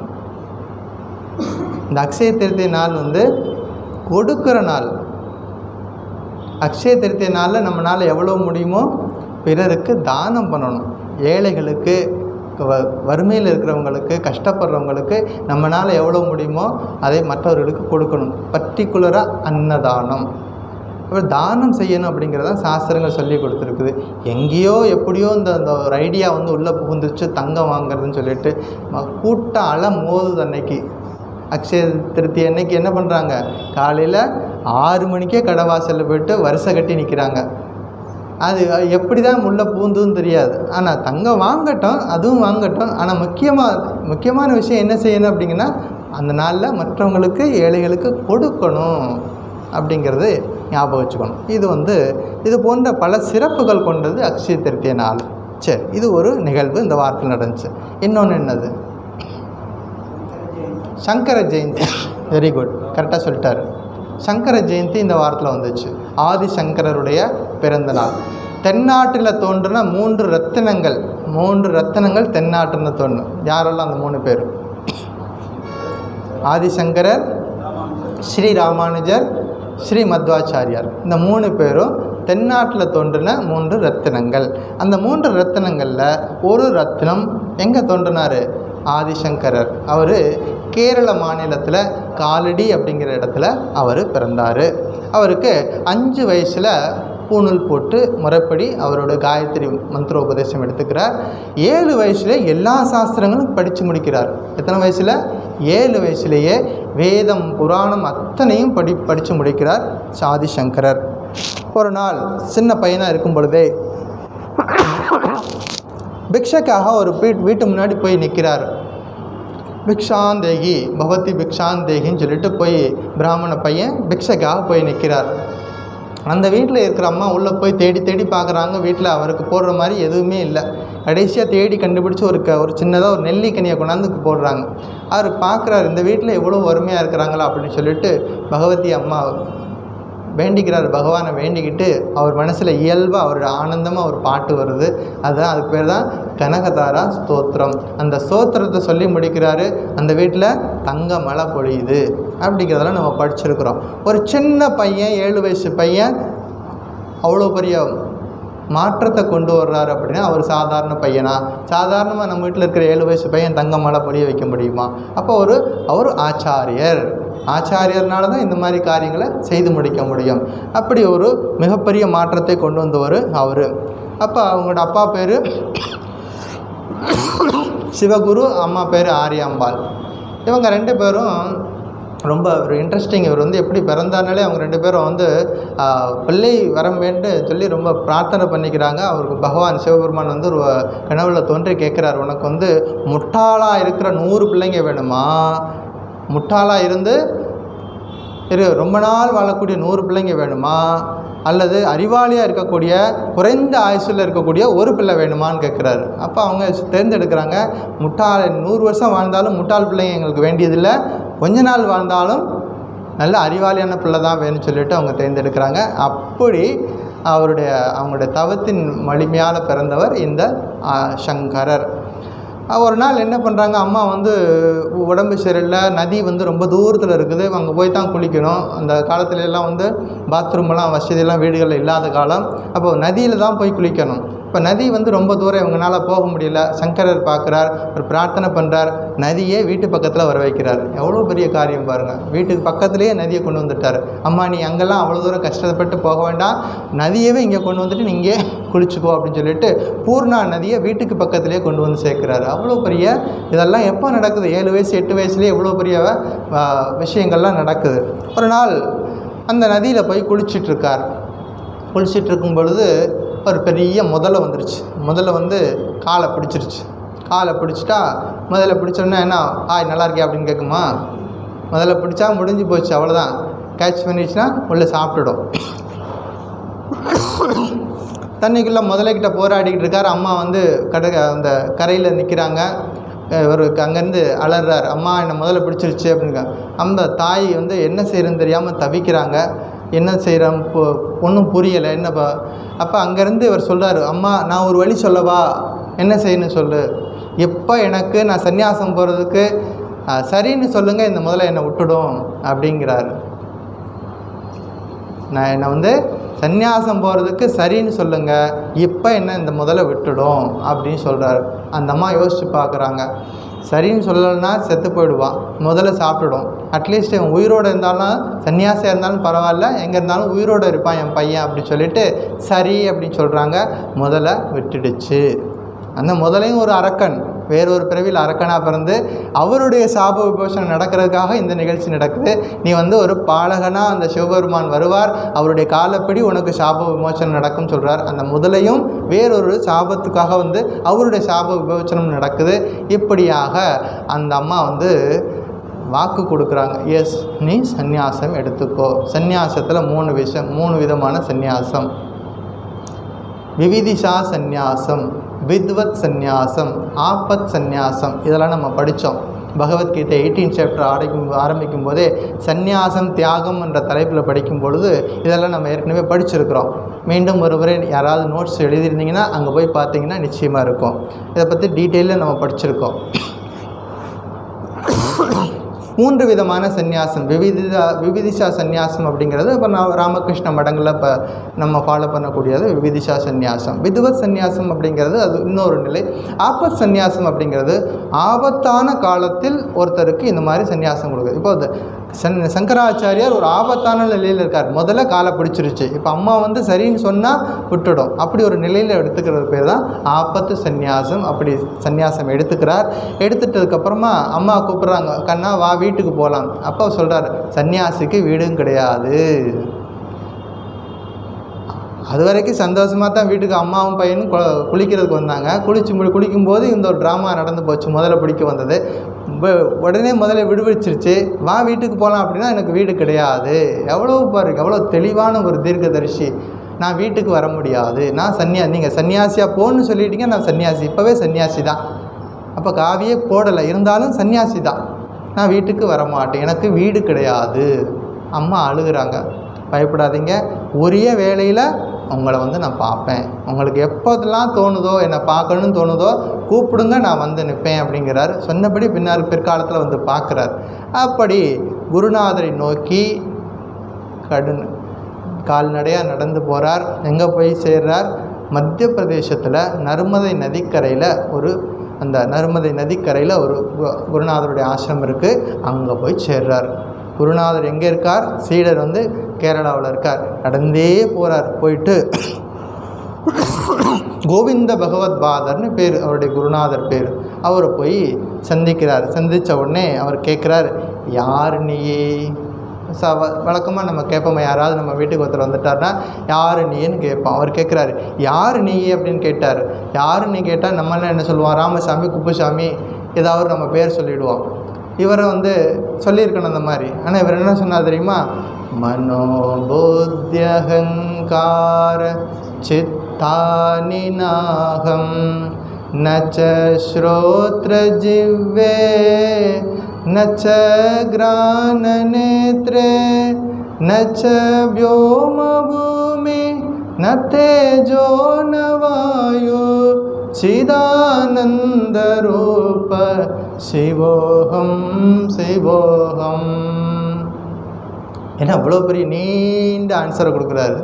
இந்த அக்ஷய திருத்திய நாள் வந்து கொடுக்குற நாள். அக்ஷய திருத்திய நாளில் நம்மளால் எவ்வளோ முடியுமோ பிறருக்கு தானம் பண்ணணும். ஏழைகளுக்கு, வறுமையில் இருக்கிறவங்களுக்கு, கஷ்டப்படுறவங்களுக்கு நம்மளால் எவ்வளோ முடியுமோ அதை மற்றவர்களுக்கு கொடுக்கணும். பர்டிகுலராக அன்னதானம். அப்புறம் தானம் செய்யணும் அப்படிங்கிறத சாஸ்திரங்கள் சொல்லி கொடுத்துருக்குது. எங்கேயோ எப்படியோ இந்த ஒரு ஐடியா வந்து உள்ளே புகுந்துச்சு தங்கம் வாங்கிறதுன்னு சொல்லிட்டு கூட்டம் அலை மோதுது. அன்னைக்கு அக்ஷய திருத்தி அன்னைக்கு என்ன பண்ணுறாங்க, காலையில் 6 மணிக்கே கடவாசலில் போய்ட்டு வரிசை கட்டி நிற்கிறாங்க. அது எப்படி தான் உள்ளே பூந்துன்னு தெரியாது. ஆனால் தங்கம் வாங்கட்டும், அதுவும் வாங்கட்டும். ஆனால் முக்கியமான விஷயம் என்ன செய்யணும் அப்படிங்கன்னா அந்த நாளில் மற்றவங்களுக்கு, ஏழைகளுக்கு கொடுக்கணும் அப்படிங்கிறது ஞாபகம் வச்சுக்கணும். இது போன்ற பல சிறப்புகள் கொண்டது அக்ஷய திருத்திய நாள். சரி, இது ஒரு நிகழ்வு இந்த வாரத்தில் நடந்துச்சு. இன்னொன்று என்னது? சங்கர ஜெயந்தி. வெரி குட், கரெக்டாக சொல்லிட்டார். சங்கர ஜெயந்தி இந்த வாரத்தில் வந்துச்சு. ஆதிசங்கரருடைய பிறந்த நாள். தென்னாட்டில் தோன்றின 3 ரத்தினங்கள் தென்னாட்டில் தோன்றும். யாரெல்லாம் அந்த 3 பேர்? ஆதிசங்கரர், ஸ்ரீ ராமானுஜர், ஸ்ரீ மத்வாச்சாரியார். இந்த 3 பேரும் தென்னாட்டில் தோன்றின 3 ரத்தினங்கள். அந்த 3 ரத்தினங்களில் ஒரு ரத்தினம் எங்கே தோன்றினார்? ஆதிசங்கரர். அவர் கேரள மாநிலத்தில் காலடி அப்படிங்கிற இடத்துல அவர் பிறந்தார். அவருக்கு 5 வயசில் பூணூல் போட்டு முறைப்படி அவரோட காயத்ரி மந்திரோபதேசம் எடுத்துக்கிறார். 7 வயசுல எல்லா சாஸ்திரங்களும் படித்து முடிக்கிறார். எத்தனை வயசில்? 7 வயசுலேயே வேதம், புராணம் அத்தனையும் படித்து முடிக்கிறார் ஆதிசங்கரர். ஒரு நாள் சின்ன பையனாக இருக்கும் பொழுதே பிக்ஷைக்காக ஒரு வீட்டு முன்னாடி போய் நிற்கிறார். பிக்ஷாந்தேகி பவதி பிக்ஷாந்தேகின்னு சொல்லிட்டு போய் பிராமண பையன் பிக்ஷைக்காக போய் நிற்கிறார். அந்த வீட்டில் இருக்கிற அம்மா உள்ளே போய் தேடி தேடி பார்க்குறாங்க. வீட்டில் அவருக்கு போடுற மாதிரி எதுவுமே இல்லை. கடைசியாக தேடி கண்டுபிடிச்சி ஒரு சின்னதாக ஒரு நெல்லிக்கனியை கொண்டாந்து போடுறாங்க. அவர் பார்க்குறாரு, இந்த வீட்டில் எவ்வளோ வறுமையாக இருக்கிறாங்களா அப்படின்னு சொல்லிட்டு பகவதி அம்மா வேண்டிக்கிறார். பகவானை வேண்டிக்கிட்டு அவர் மனசில் இயல்பாக அவரோட ஆனந்தமாக ஒரு பாட்டு வருது. அதுதான், அதுக்கு பேர் தான் கனகதாரா ஸ்தோத்திரம். அந்த ஸ்தோத்திரத்தை சொல்லி முடிக்கிறாரு. அந்த வீட்டில் தங்க மழை பொழியுது அப்படிங்கிறதெல்லாம் நம்ம படிச்சிருக்கிறோம். ஒரு சின்ன பையன், 7 வயசு பையன் அவ்வளோ பெரிய மாற்றத்தை கொண்டு வர்றாரு அப்படின்னா அவர் சாதாரண பையனா? சாதாரணமாக நம்ம வீட்டில் இருக்கிற 7 வயசு பையன் தங்க மழை பொழிய வைக்க முடியுமா? அப்போ அவர் ஆச்சாரியர்னால தான் இந்த மாதிரி காரியங்களை செய்து முடிக்க முடியும். அப்படி ஒரு மிகப்பெரிய மாற்றத்தை கொண்டு வந்தவர் அவர். அப்போ அவங்களோட அப்பா பேர் சிவகுரு, அம்மா பேர் ஆரியாம்பாள். இவங்க 2 பேரும் ரொம்ப ஒரு இன்ட்ரெஸ்டிங். இவர் எப்படி பிறந்தானாலே அவங்க 2 பேரும் பிள்ளை வரம் வேண்டு சொல்லி ரொம்ப பிரார்த்தனை பண்ணிக்கிறாங்க. அவருக்கு பகவான் சிவபெருமான் ஒரு கனவுல தோன்றி கேட்குறார், உனக்கு முட்டாளாக இருக்கிற 100 பிள்ளைங்க வேணுமா? முட்டாளாக இருந்து ரொம்ப நாள் வாழக்கூடிய 100 பிள்ளைங்க வேணுமா? அல்லது அறிவாளியாக இருக்கக்கூடிய குறைந்த ஆயுசில் இருக்கக்கூடிய ஒரு பிள்ளை வேணுமான்னு கேட்குறாரு. அப்போ அவங்க தேர்ந்தெடுக்கிறாங்க, 100 வருஷம் வாழ்ந்தாலும் முட்டாள் பிள்ளைங்க எங்களுக்கு வேண்டியதில்லை, கொஞ்ச நாள் வாழ்ந்தாலும் நல்ல அறிவாளியான பிள்ளை தான் வேணும்னு சொல்லிட்டு அவங்க தேர்ந்தெடுக்கிறாங்க. அப்படி அவங்களுடைய தவத்தின் வலிமையால் பிறந்தவர் இந்த சங்கரர். ஒரு நாள் என்ன பண்ணுறாங்க, அம்மா உடம்பு சரியில்லை, நதி ரொம்ப தூரத்தில் இருக்குது, அங்கே போய் தான் குளிக்கணும். அந்த காலத்துலலாம் பாத்ரூமெல்லாம் வசதியெல்லாம் வீடுகளில் இல்லாத காலம். அப்போ நதியில் தான் போய் குளிக்கணும். இப்போ நதி ரொம்ப தூரம் இவங்களால போக முடியல. சங்கரர் பார்க்குறார், ஒரு பிரார்த்தனை பண்ணுறார், நதியே வீட்டு பக்கத்தில் வர வைக்கிறார். எவ்வளோ பெரிய காரியம் பாருங்கள். வீட்டுக்கு பக்கத்துலேயே நதியை கொண்டு வந்துட்டார். அம்மா நீ அங்கெல்லாம் அவ்வளோ தூரம் கஷ்டப்பட்டு போக வேண்டாம், நதியவே இங்கே கொண்டு வந்துட்டு நீங்கள் குளிச்சுக்கோ அப்படின்னு சொல்லிட்டு பூர்ணா நதியை வீட்டுக்கு பக்கத்துலேயே கொண்டு வந்து சேர்க்குறாரு. அவ்வளோ பெரிய இதெல்லாம் எப்போ நடக்குது? 7 வயசு 8 வயசுலேயே எவ்வளோ பெரிய விஷயங்கள்லாம் நடக்குது. ஒரு நாள் அந்த நதியில் போய் குளிச்சிட்ருக்கார். குளிச்சிட்ருக்கும் பொழுது ஒரு பெரிய முதலை வந்துருச்சு. முதல்ல காலை பிடிச்சிருச்சு. காலை பிடிச்சிட்டா முதல்ல பிடிச்சோன்னா என்ன, ஆய் நல்லா இருக்கே அப்படின்னு கேட்குமா? முதல்ல பிடிச்சா முடிஞ்சு போச்சு, அவ்வளோதான். கேட்ச் பண்ணிடுச்சுன்னா உள்ளே சாப்பிட்டுடும். தண்ணிக்குள்ளே முதலைக்கிட்ட போராடிக்கிட்டு இருக்கார். அம்மா அந்த கரையில் நிற்கிறாங்க. இவர் அங்கேருந்து அலறார், அம்மா என்னை முதல்ல பிடிச்சிருச்சு அப்படிங்க. அந்த தாய் என்ன செய்கிறதுன்னு தெரியாமல் தவிக்கிறாங்க. என்ன செய்கிறோம் ஒன்றும் புரியலை என்னப்பா. அப்போ அங்கேருந்து இவர் சொல்கிறார், அம்மா நான் ஒரு வழி சொல்லவா, என்ன செய்யணும்னு சொல்லு. எப்போ நான் சன்னியாசம் போகிறதுக்கு சரின்னு சொல்லுங்கள், இந்த முதல்ல என்னை விட்டுடும் அப்படிங்கிறாரு. நான் என்னை சன்னியாசம் போகிறதுக்கு சரின்னு சொல்லுங்கள், இப்போ இந்த முதல்ல விட்டுடும் அப்படின்னு சொல்கிறார். அந்த அம்மா யோசித்து பார்க்குறாங்க, சரின்னு சொல்லலைன்னா செத்து போயிடுவான், முதல்ல சாப்பிட்டுடும். அட்லீஸ்ட் இவன் உயிரோடு இருந்தாலும் சன்னியாசியாக இருந்தாலும் பரவாயில்ல, எங்கே இருந்தாலும் உயிரோடு இருப்பான் என் பையன் அப்படின்னு சொல்லிட்டு சரி அப்படின்னு சொல்கிறாங்க. முதல்ல விட்டுடுச்சு. அந்த முதலையும் ஒரு அரக்கன், வேறொரு பிறவியில் அரக்கனாக பிறந்து அவருடைய சாப விமோசனம் நடக்கிறதுக்காக இந்த நிகழ்ச்சி நடக்குது. நீ ஒரு பாலகனாக அந்த சிவபெருமான் வருவார், அவருடைய காலப்படி உனக்கு சாப விமோசனம் நடக்கும் சொல்கிறார். அந்த முதலையும் வேறொரு சாபத்துக்காக அவருடைய சாப விமோசனம் நடக்குது. இப்படியாக அந்த அம்மா வாக்கு கொடுக்குறாங்க, எஸ் நீ சந்நியாசம் எடுத்துக்கோ. சந்நியாசத்தில் 3 விதமான சந்நியாசம். விவிதிஷா சந்நியாசம், வித்வத் சந்நியாசம், ஆபத் சந்நியாசம். இதெல்லாம் நம்ம படித்தோம். பகவத்கீதை 18 சாப்டர் ஆரம்பிக்கும் போதே சந்நியாசம் தியாகம் என்ற தலைப்பில் படிக்கும் பொழுது இதெல்லாம் நம்ம ஏற்கனவே படிச்சிருக்கிறோம். மீண்டும் ஒருவரை யாராவது நோட்ஸ் எழுதியிருந்தீங்கன்னா அங்கே போய் பார்த்தீங்கன்னா நிச்சயமாக இருக்கும். இதை பற்றி டீட்டெயிலில் நம்ம படிச்சிருக்கோம். 3 விதமான சந்நியாசம். விவிதிஷா சந்நியாசம் அப்படிங்கிறது இப்போ ராமகிருஷ்ண மடங்களில் இப்போ நம்ம ஃபாலோ பண்ணக்கூடியது விவிதிஷா சந்நியாசம். வித்வத் சந்நியாசம் அப்படிங்கிறது அது இன்னொரு நிலை. ஆபத் சந்நியாசம் அப்படிங்கிறது ஆபத்தான காலத்தில் ஒருத்தருக்கு இந்த மாதிரி சந்நியாசம் கொடுக்குது. இப்போ சங்கராச்சாரியார் ஒரு ஆபத்தான நிலையில் இருக்கார். முதல்ல காலை பிடிச்சிருச்சு, இப்போ அம்மா சரின்னு சொன்னால் விட்டுடும். அப்படி ஒரு நிலையில் எடுத்துக்கிறது பேர் தான் ஆபத்து சந்நியாசம். அப்படி சந்நியாசம் எடுத்துக்கிறார். எடுத்துட்டதுக்கப்புறமா அம்மா கூப்பிட்றாங்க, கண்ணா வா வீட்டுக்கு போகலாம். அப்போ சொல்கிறார், சன்னியாசிக்கு வீடும் கிடையாது. அது வரைக்கும் சந்தோஷமாக தான் வீட்டுக்கு அம்மாவும் பையனும் குளிக்கிறதுக்கு வந்தாங்க. குளிக்கும்போது இந்த ஒரு ட்ராமா நடந்து போச்சு. முதல்ல பிடிக்க வந்தது உடனே முதல்ல விடுவிச்சிருச்சு. வா வீட்டுக்கு போகலாம் அப்படின்னா எனக்கு வீடு கிடையாது. எவ்வளோ பாருங்க, எவ்வளோ தெளிவான ஒரு தீர்க்கதரிசி. நான் வீட்டுக்கு வர முடியாது, நான் நீங்கள் சன்னியாசியாக போன்னு சொல்லிட்டீங்க, நான் சன்னியாசி, இப்போவே சன்னியாசி தான். அப்போ காவியே போடலை, இருந்தாலும் சன்னியாசி தான். நான் வீட்டுக்கு வர மாட்டேன், எனக்கு வீடு கிடையாது. அம்மா அழுகுறாங்க. பயப்படாதீங்க, உரிய வேளையில் உங்களை நான் பார்ப்பேன். உங்களுக்கு எப்போதெல்லாம் தோணுதோ, என்னை பார்க்கணுன்னு தோணுதோ கூப்பிடுங்க, நான் நிற்பேன் அப்படிங்கிறார். சொன்னபடி பிற்காலத்தில் பார்க்குறார். அப்படி குருநாதரை நோக்கி கால்நடையாக நடந்து போகிறார். எங்கே போய் சேர்றார்? மத்திய பிரதேசத்தில் நர்மதை நதிக்கரையில் அந்த நர்மதை நதிக்கரையில் ஒரு குருநாதருடைய ஆசிரமம் இருக்குது. அங்கே போய் சேர்றார். குருநாதர் எங்கே இருக்கார்? சீடர் கேரளாவில் இருக்கார். நடந்தே போகிறார். போயிட்டு கோவிந்த பகவத் பாதர்னு பேர் அவருடைய குருநாதர் பேர். அவரை போய் சந்திக்கிறார். சந்தித்த உடனே அவர் கேட்குறார், யார் நீயே? வழக்கமாக நம்ம கேட்போம், யாராவது நம்ம வீட்டுக்கு ஒருத்தர் வந்துட்டார்னா யார் நீன்னு கேட்போம். அவர் கேட்குறாரு, யார் நீயே அப்படின்னு கேட்டார். யார் நீ கேட்டால் நம்மளாம் என்ன சொல்லுவோம்? ராமசாமி, குப்புசாமி, ஏதாவது நம்ம பேர் சொல்லிவிடுவோம். இவரை சொல்லியிருக்கணும் அந்த மாதிரி. ஆனால் இவர் என்ன சொன்னார் தெரியுமா? மனோபுத்தியஹங்கார சித்தானி நாகம் நச்ச ஸ்ரோத்ர ஜிவ்வே நச்ச கிரான நேத்ரே நச்ச व्योम பூமி ந தேஜோ ந வாயு சிதானந்த ரூப சிவோகம் சிவோகம். ஏன்னா அவ்வளோ பெரிய நீண்ட ஆன்சரை கொடுக்குறாரு.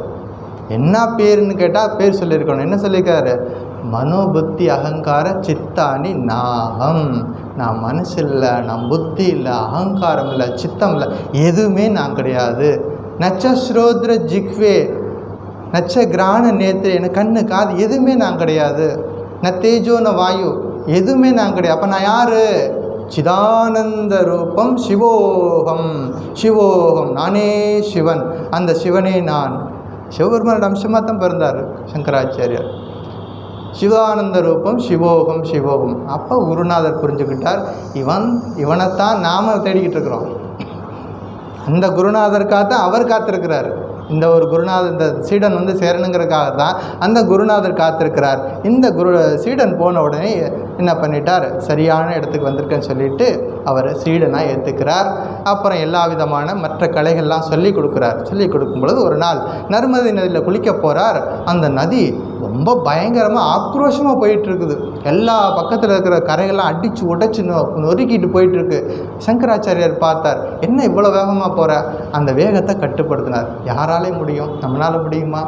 என்ன பேருன்னு கேட்டால் பேர் சொல்லியிருக்கணும். என்ன சொல்லியிருக்காரு? மனோபுத்தி அகங்கார சித்தானி நாகம். நான் மனசு இல்லை, நான் புத்தி இல்லை, அகங்காரம் இல்லை, சித்தம் இல்லை, எதுவுமே நான் கிடையாது. நச்ச ஸ்ரோத்ர ஜிக்வே நச்ச கிரான நேத்ரே, எனக்கு கண்ணு காது எதுவுமே நான் கிடையாது. ந தேஜோ ந வாயு, எதுவுமே நான் கிடையாது. அப்போ நான் யார்? சிதானந்த ரூபம் சிவோகம் சிவோகம், நானே சிவன், அந்த சிவனே நான். சிவபெருமானோட அம்சமாக தான் பிறந்தார் சங்கராச்சாரியார். சிவானந்த ரூபம் சிவோகம் சிவோகம். அப்போ குருநாதர் புரிஞ்சுக்கிட்டார், இவனைத்தான் நாம் தேடிக்கிட்டு இருக்கிறோம். அந்த குருநாதருக்காக தான் அவர் காத்திருக்கிறார். இந்த ஒரு குருநாதர், இந்த சீடன் சேரணுங்கிறதுக்காக தான் அந்த குருநாதர் காத்திருக்கிறார். இந்த சீடன் போன உடனே என்ன பண்ணிட்டார்? சரியான இடத்துக்கு வந்திருக்கேன்னு சொல்லிட்டு அவர் சீடனாக ஏற்றுக்கிறார். அப்புறம் எல்லா விதமான மற்ற கலைகள்லாம் சொல்லி கொடுக்குறார். சொல்லி கொடுக்கும் பொழுது ஒரு நாள் நர்மதை நதியில் குளிக்க போகிறார். அந்த நதி ரொம்ப பயங்கரமாக ஆக்ரோஷமாக போயிட்டுருக்குது. எல்லா பக்கத்தில் இருக்கிற கரைகள்லாம் அடித்து உடைச்சி நொறுக்கிட்டு போயிட்டுருக்கு. சங்கராச்சாரியார் பார்த்தார், என்ன இவ்வளோ வேகமாக போகிற? அந்த வேகத்தை கட்டுப்படுத்தினார். யாராலே முடியும்? நம்மளால் முடியுமா?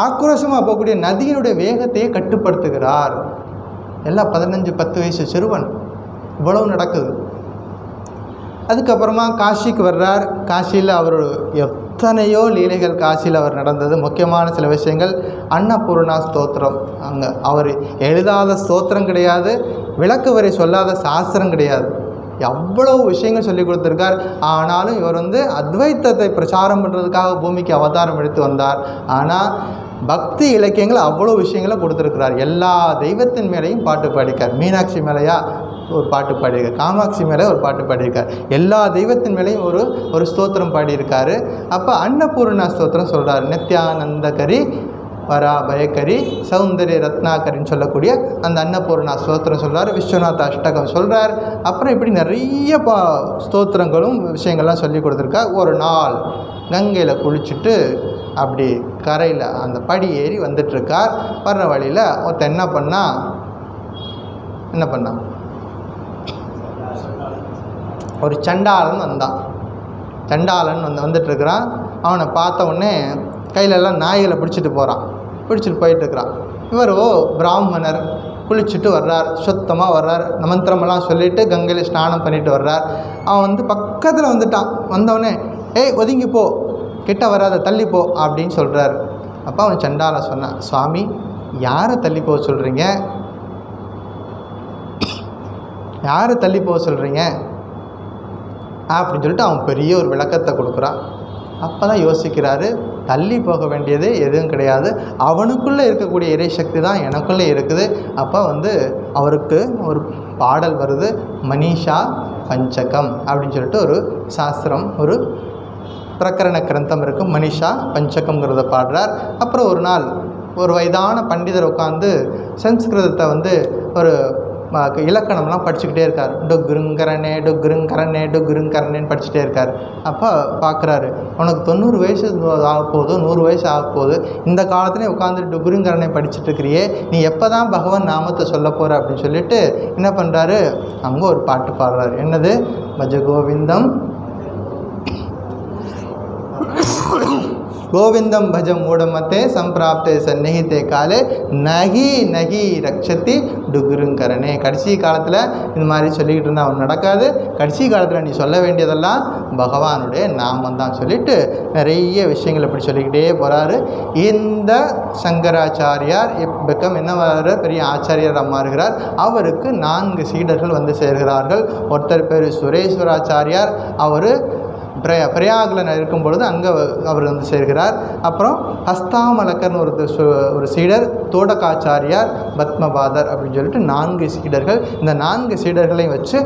ஆக்ரோஷமாக போகக்கூடிய நதியினுடைய வேகத்தையே கட்டுப்படுத்துகிறார். எல்லாம் 15-10 வயசு சிறுவன். இவ்வளவு நடக்குது. அதுக்கப்புறமா காசிக்கு வர்றார். காசியில் அவர் எத்தனையோ லீலைகள் காசியில் அவர் நடந்தது. முக்கியமான சில விஷயங்கள், அன்னபூர்ணா ஸ்தோத்திரம். அங்கே அவர் எழுதாத ஸ்தோத்திரம் கிடையாது, விளக்கு வரை சொல்லாத சாஸ்திரம் கிடையாது. எவ்வளவு விஷயங்கள் சொல்லி கொடுத்துருக்கார். ஆனாலும் இவர் அத்வைத்தத்தை பிரச்சாரம் பண்ணுறதுக்காக பூமிக்கு அவதாரம் எடுத்து வந்தார். ஆனால் பக்தி இலக்கியங்கள் அவ்வளோ விஷயங்களை கொடுத்துருக்கிறார். எல்லா தெய்வத்தின் மேலேயும் பாட்டு பாடிக்கார். மீனாட்சி மேலேயா ஒரு பாட்டு பாடியிருக்கார், காமாட்சி மேலே ஒரு பாட்டு பாடியிருக்கார், எல்லா தெய்வத்தின் மேலேயும் ஒரு ஸ்தோத்திரம் பாடியிருக்காரு. அப்போ அன்னபூர்ணா ஸ்தோத்திரம் சொல்கிறார். நித்யானந்தகரி வராபயக்கரி சௌந்தரிய ரத்னாகரின்னு சொல்லக்கூடிய அந்த அன்னபூர்ணா ஸ்தோத்திரம் சொல்கிறார். விஸ்வநாத அஷ்டகம் சொல்கிறார். அப்புறம் இப்படி நிறைய ஸ்தோத்திரங்களும் விஷயங்கள்லாம் சொல்லி கொடுத்துருக்கார். ஒரு நாள் கங்கையில் குளிச்சுட்டு அப்படி கரையில் அந்த படி ஏறி வந்துட்டுருக்கார். வர்ற வழியில் ஒருத்தன் என்ன பண்ணான்? ஒரு சண்டாளன் வந்தான். சண்டாளன் வந்துட்டுருக்கிறான். அவனை பார்த்த உடனே கையிலெல்லாம் நாய்களை பிடிச்சிட்டு போயிட்டுருக்கிறான். இவர் பிராமணர், குளிச்சுட்டு வர்றார், சுத்தமாக வர்றார், மந்திரமெல்லாம் சொல்லிவிட்டு கங்கையில் ஸ்நானம் பண்ணிட்டு வர்றார். அவன் பக்கத்தில் வந்துட்டான். வந்தவொடனே ஏய் ஒதுங்கிப்போ, கிட்ட வராத, தள்ளிப்போ அப்படின்னு சொல்கிறார். அப்போ அவன் சண்டாளன் சொன்னான், சுவாமி யாரை தள்ளி போக சொல்கிறீங்க? யாரை தள்ளி போக சொல்கிறீங்க அப்படின்னு சொல்லிட்டு அவன் பெரிய ஒரு விளக்கத்தை கொடுக்குறான். அப்போ தான் யோசிக்கிறாரு, தள்ளி போக வேண்டியது எதுவும் கிடையாது, அவனுக்குள்ளே இருக்கக்கூடிய இறை சக்தி தான் எனக்குள்ளே இருக்குது. அப்போ அவருக்கு ஒரு பாடல் வருது. மனிஷா பஞ்சகம் அப்படின்னு சொல்லிட்டு ஒரு சாஸ்திரம், ஒரு பிரகரண கிரந்தம் இருக்குது. மனிஷா பஞ்சகம்ங்கிறத பாடுறார். அப்புறம் ஒரு நாள் ஒரு வயதான பண்டிதர் உட்காந்து சம்ஸ்கிருதத்தை வந்து ஒரு இலக்கணம்லாம் படிச்சுக்கிட்டே இருக்கார். டுக்குருங்கரனே டுக்குருங்கரனே டுக்குருங்கரனேன்னு படிச்சுட்டே இருக்கார். அப்போ பார்க்குறாரு, உனக்கு 90 வயசு ஆக போகுது, 100 வயசு ஆக போகுது, இந்த காலத்துலேயே உட்காந்து டுக்குருங்கரனே படிச்சுட்டு இருக்கிறியே, நீ எப்போ தான் பகவான் நாமத்தை சொல்ல போகிற அப்படின்னு சொல்லிட்டு என்ன பண்ணுறாரு, அங்கே ஒரு பாட்டு பாடுறாரு. என்னது? பஜ கோவிந்தம் கோவிந்தம் பஜம் மூடமத்தே சம்பிராப்தே சந்நிகித்தே காலே நகி நகி ரக்ஷத்தி டுகுருங்கரனே. கடைசி காலத்தில் இந்த மாதிரி சொல்லிக்கிட்டு இருந்தால் அவன் நடக்காது. கடைசி காலத்தில் நீ சொல்ல வேண்டியதெல்லாம் பகவானுடைய நாமம் தான் சொல்லிட்டு நிறைய விஷயங்கள் இப்படி சொல்லிக்கிட்டே போகிறாரு. இந்த சங்கராச்சாரியார் இப்பக்கம் என்ன பெரிய ஆச்சாரியர் மாறுகிறார். அவருக்கு 4 சீடர்கள் வந்து சேர்கிறார்கள். ஒருத்தர் பேர் சுரேஸ்வராச்சாரியார், அவர் பிரயாகில் இருக்கும் பொழுது அங்கே அவர் வந்து சேர்கிறார். அப்புறம் ஹஸ்தாமலக்கர்னு ஒரு சீடர், தோடகாச்சாரியார், பத்மபாதர் அப்படின்னு சொல்லிட்டு 4 சீடர்கள். இந்த 4 சீடர்களையும் வச்சு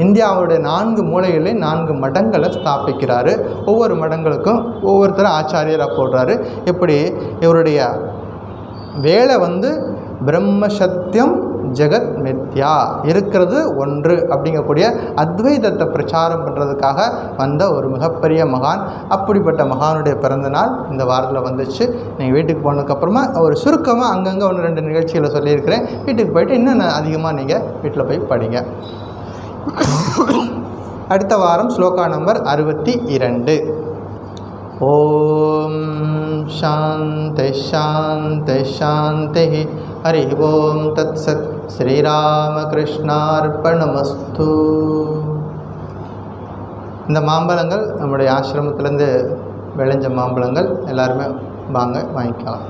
இந்தியாவுடைய 4 மூலைகளையும் 4 மடங்களை ஸ்தாபிக்கிறாரு. ஒவ்வொரு மடங்களுக்கும் ஒவ்வொருத்தரும் ஆச்சாரியராக போடுறாரு. இப்படி இவருடைய வேலை வந்து பிரம்ம சத்தியம் ஜெகத் மித்யா, இருக்கிறது ஒன்று அப்படிங்கக்கூடிய அத்வைதத்தை பிரச்சாரம் பண்ணுறதுக்காக வந்த ஒரு மிகப்பெரிய மகான். அப்படிப்பட்ட மகானுடைய பிறந்தநாள் இந்த வாரத்தில் வந்துச்சு. நீங்கள் வீட்டுக்கு போனதுக்கப்புறமா ஒரு சுருக்கமாக அங்கங்கே 1-2 நிகழ்ச்சிகளை சொல்லியிருக்கிறேன். வீட்டுக்கு போயிட்டு இன்னும் அதிகமாக நீங்கள் வீட்டில் போய் படிங்க. அடுத்த வாரம் ஸ்லோகா நம்பர் 62. ஓம் சாந்தி சாந்தி சாந்தி. ஹரி ஓம் தத் சத். ஸ்ரீராமகிருஷ்ணார்ப்பணமஸ்து. இந்த மாம்பழங்கள் நம்முடைய ஆசிரமத்திலேருந்து விளைஞ்ச மாம்பழங்கள். எல்லாருமே வாங்க வாங்கிக்கலாம்.